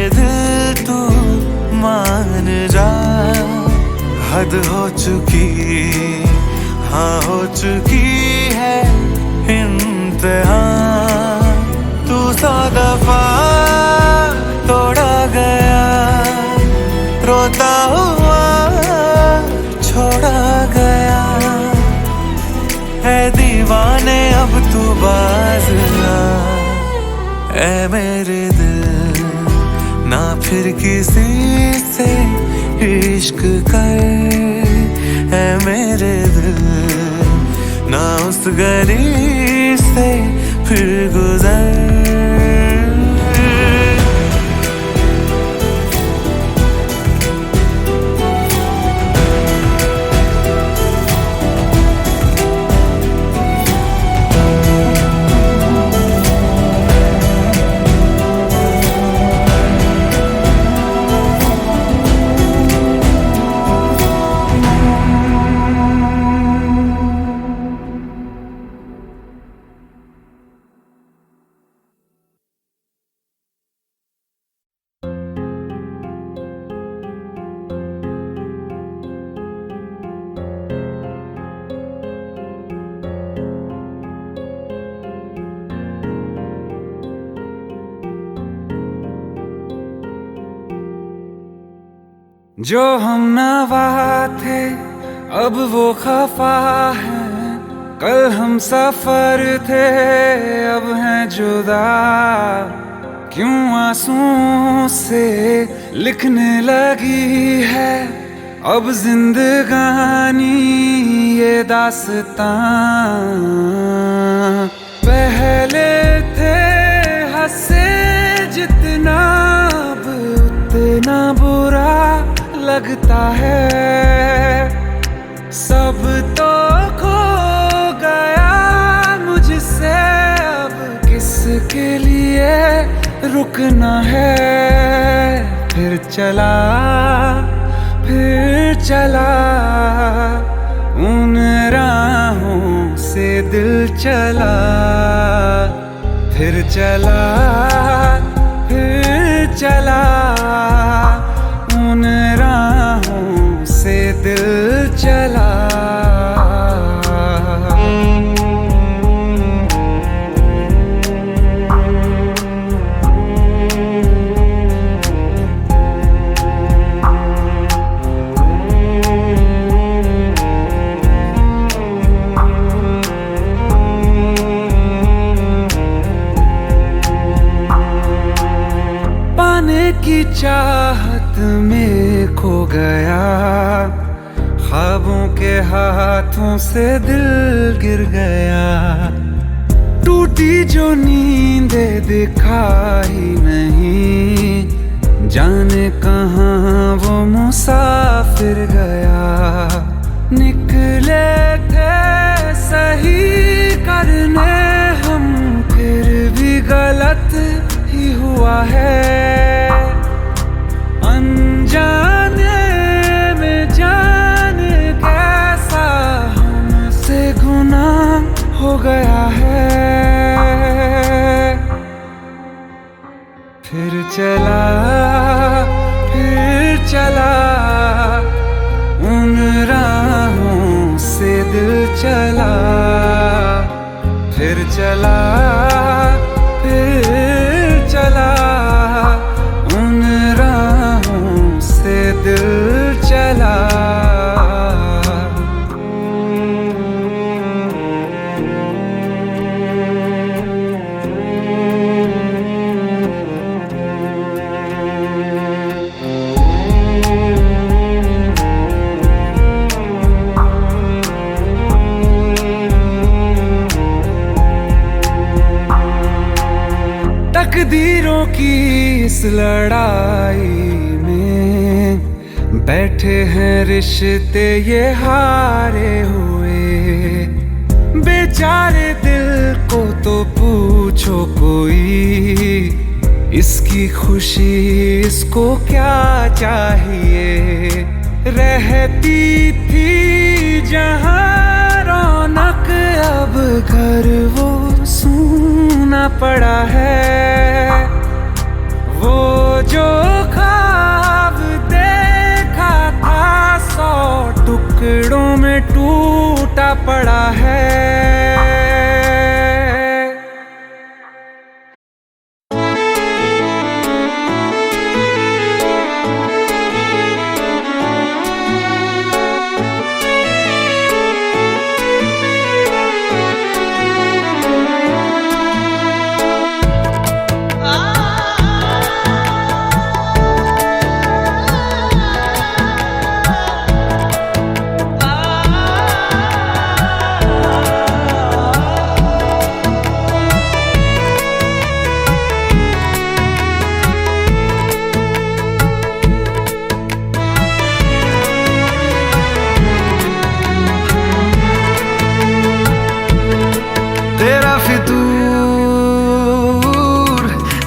दिल तू मान जा, हद हो चुकी, हाँ हो चुकी है इंतहा। तू 100 दफा तोड़ा गया, रोता हुआ छोड़ा गया। है दीवाने अब तू बाज आ, ऐ मेरे दिल ना फिर किसी से इश्क कर। ऐ मेरे दिल ना उस गली से फिर गुजर। जो हम नवा थे अब वो खफा है, कल हम सफर थे अब हैं जुदा। क्यों आंसुओं से लिखने लगी है अब जिंदगानी ये दास्तां। पहले थे हंसे जितना अब उतना बुरा लगता है। सब तो खो गया मुझसे अब किसके लिए रुकना है। फिर चला उन राहों से दिल चला। फिर चला उन राहों से दिल चला। पाने की चाहत में खो गया, ख्वाबों के हाथों से दिल गिर गया। टूटी जो नींदे दिखाई नहीं, जाने कहाँ वो मुसाफिर गया। निकले थे सही करने हम, फिर भी गलत ही हुआ है। अनजाने में जाने कैसा हमसे गुनाह हो गया है। फिर चला उन राहों से दिल चला। फिर चला उन राहों से दिल चला। तकदीरों की इस लड़ाई में बैठे हैं रिश्ते ये हारे हुए। बेचारे दिल को तो पूछो कोई, इसकी खुशी इसको क्या चाहिए, रहती थी जहाँ रौनक अब घर वो सूना पड़ा है। वो जो ख्वाब देखा था 100 टुकड़ों में टूटा पड़ा है।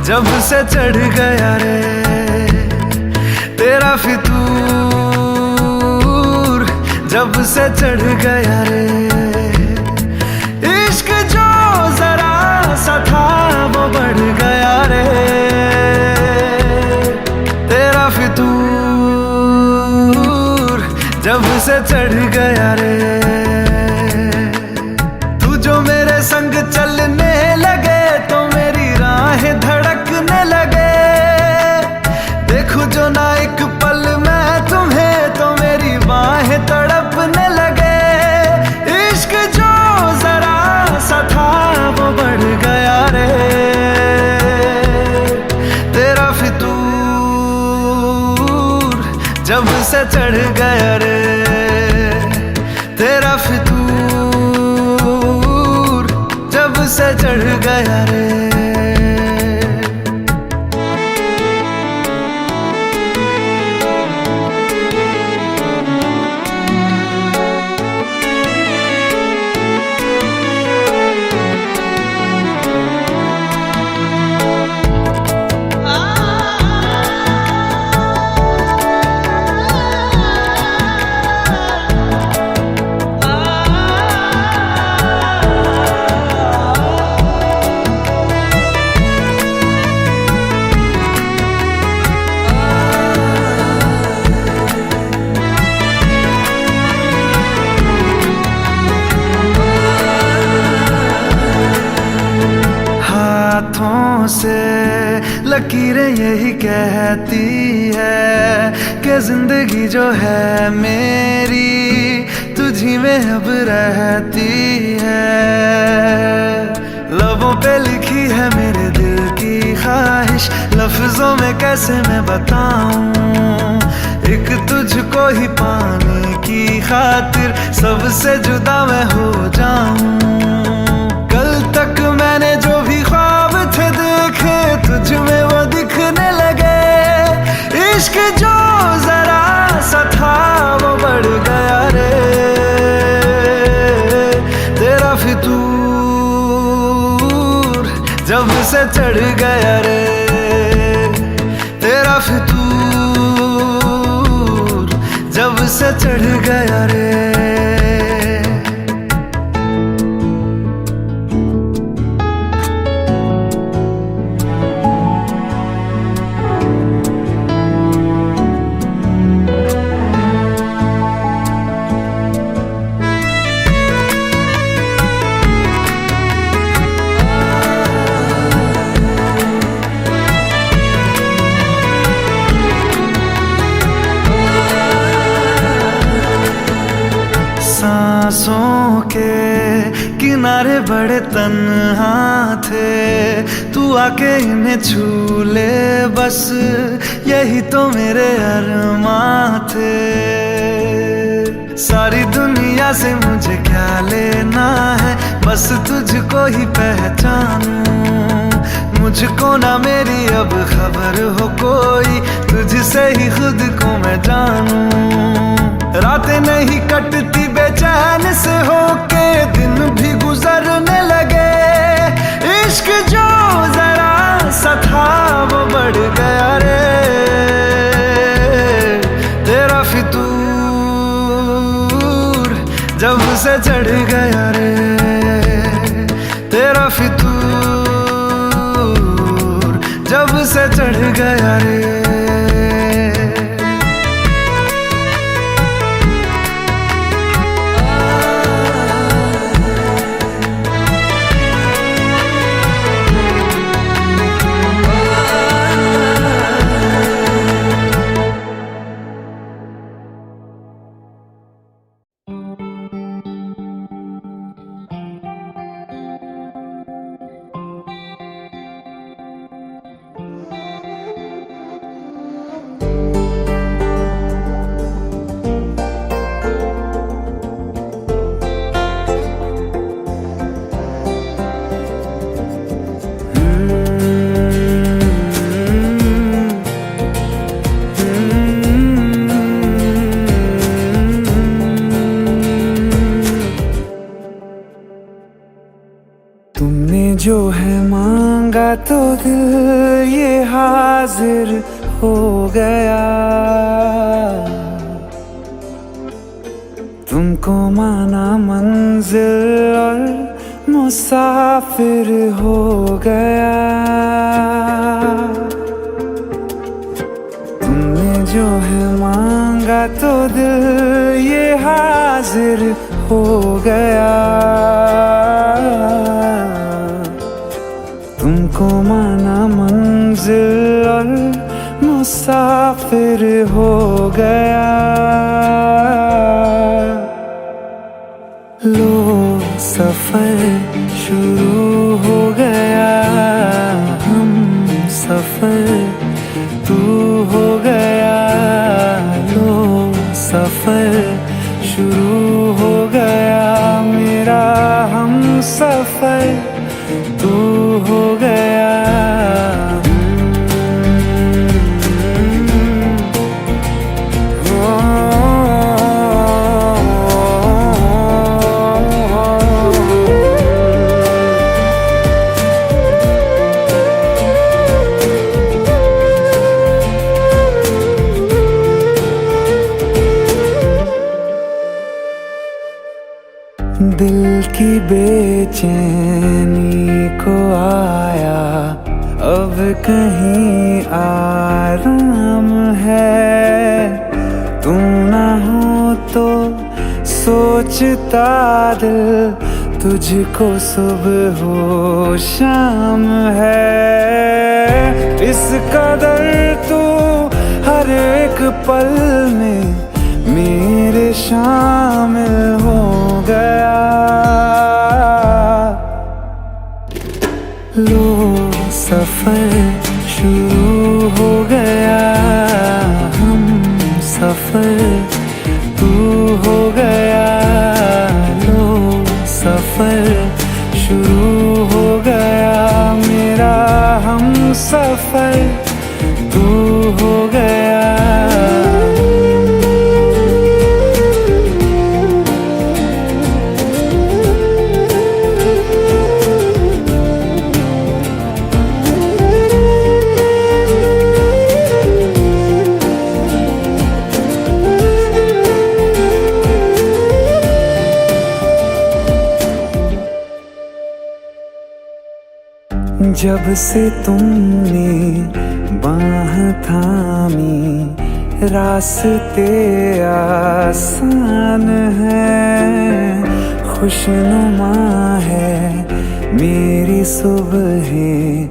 जब से चढ़ गया रे तेरा फितूर, जब से चढ़ गया रे इश्क जो जरा सा था वो बढ़ गया रे। तेरा फितूर जब से चढ़ गया रे, तू जो मेरे संग चलने लगे तो मेरी राहें धड़कने लगे। देखूं जो ना एक पल मैं तुम्हें तो मेरी बाहें तड़पने लगे। इश्क जो जरा सा था वो बढ़ गया रे। तेरा फितूर जब से चढ़ गया रे, तेरा फितूर जब से चढ़ गया रे। हाथों से लकीरें यही कहती है कि जिंदगी जो है मेरी तुझी में अब रहती है। लबों पे लिखी है मेरे दिल की ख्वाहिश, लफ्जों में कैसे मैं बताऊं। एक तुझको ही पाने की खातिर सबसे जुदा मैं हो जाऊं। कल तक मैंने जो भी ख्वाब थे देखे तुझ में वो दिखने लगे। इश्क जो जरा सा था वो बढ़ गया रे। तेरा फितूर जब से चढ़ गया रे, तेरा फितूर जब से चढ़ गया रे। सांसों के किनारे बड़े तन्हा थे, तू आके इन्हें छू ले बस यही तो मेरे अरमां थे। सारी दुनिया से मुझे क्या लेना है, बस तुझको ही पहचानूं। मुझको ना मेरी अब खबर हो कोई, तुझसे ही खुद को मैं जानूं। रातें नहीं कटती बेचैन से होके, दिन भी गुजरने लगे। इश्क जो जरा सा था वो से चढ़ गया रे तेरा फितूर, जब से चढ़ गया रे। तुमने जो है मांगा तो दिल ये हाजिर हो गया, तुमको माना मंजिल और मुसाफिर हो गया। तुमने जो है मांगा तो दिल ये हाजिर हो गया, तुमको माना मंजिल और मुसाफिर हो गया। लो सफर शुरू हो गया, हम सफर तू हो गया। लो सफर शुरू हो गया, मेरा हम सफर तू हो गया। दिल की बेचैनी को आया अब कहीं आराम है। तू ना हो तो सोचता दिल तुझको सुबह हो शाम है। इस कदर तू हर एक पल में मेरे शामिल हो गया। लो सफर शुरू हो गया, हम सफर तू हो गया। लो सफर शुरू हो गया, मेरा हम सफर तू हो गया। जब से तुमने बाह थामी रास्ते आसान है। खुशनुमा है मेरी सुबहें,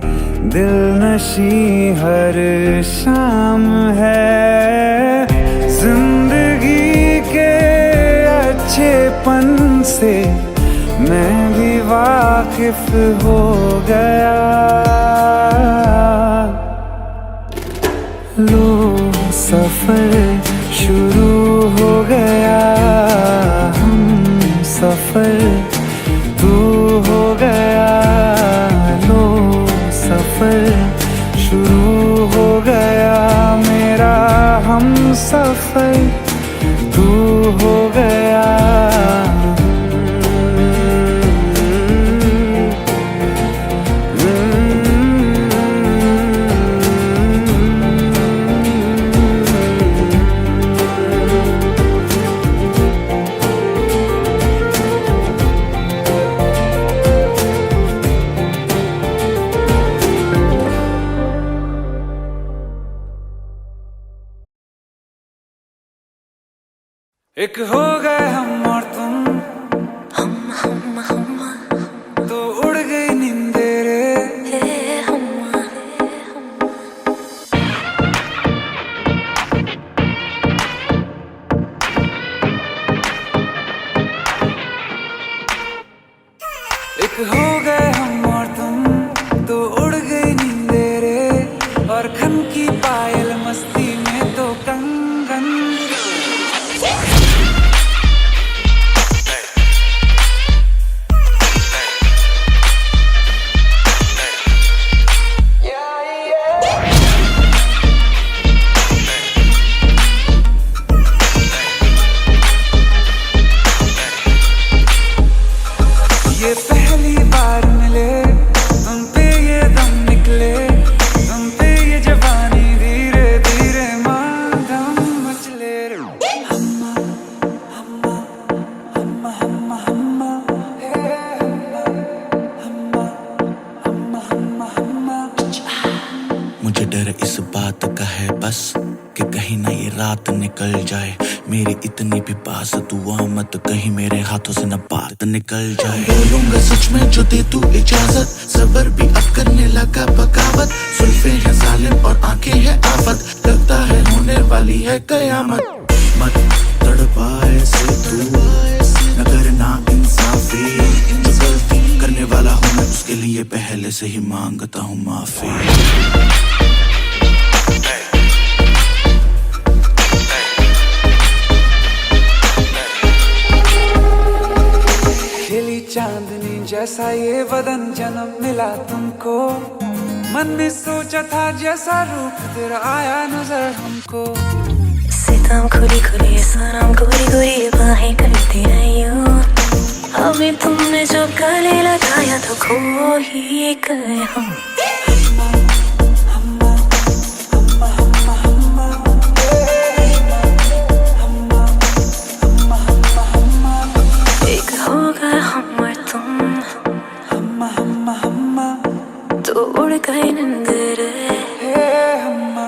दिल नशी हर शाम है। जिंदगी के अच्छेपन से मैं भी वाकिफ हो गया। लो सफर शुरू हो गया, हम सफर तू हो गया। लो सफर शुरू हो गया, मेरा हम सफर तू हो गया। एक हो गए हम और तुम, हम तो उड़ गई नींदे रे। एक हो गए हम और तुम, तो उड़ गई नींदे रे। और खन की पायल मस्ती में तो कंगन। ये पहली बार मिले, तुम पे ये दम निकले, तुम पे ये जवानी धीरे धीरे मांगम मचले रे। हम्मा हम्मा हम्मा हम्मा हम्मा हे हम्मा हम्मा हम्मा हम्मा हम्मा। मुझे डर इस बात का है बस कि कहीं ना ये रात निकल जाए। मेरी इतनी भी पास दुआ मत कहीं मेरे हाथों से न बात निकल जाए। बोलूंगा सच में जो दे तू इजाजत, सबर भी अब करने लगा बगावत। सुल्फे हैं जालिम और आंखें हैं आफत, लगता है होने वाली है कयामत। मत तड़पा ऐसे तू, न करना इंसाफी। जो गलती करने वाला हूँ मैं उसके लिए पहले से ही मांगता हूँ माफी। खिली चांदनी जैसा ये बदन जन्म मिला तुमको। मन में सोचा था जैसा रूप तेरा आया नजर हमको। सितम खुली खुली सनम गोरी गोरी बाहें करती रही हूँ। अभी तुमने जो गले लगाया तो खो ही गए हम। एक हो गए हम और तुम, हम्मा हम्मा हम्मा तो उड़ गए नींदे रे। हे हम्मा।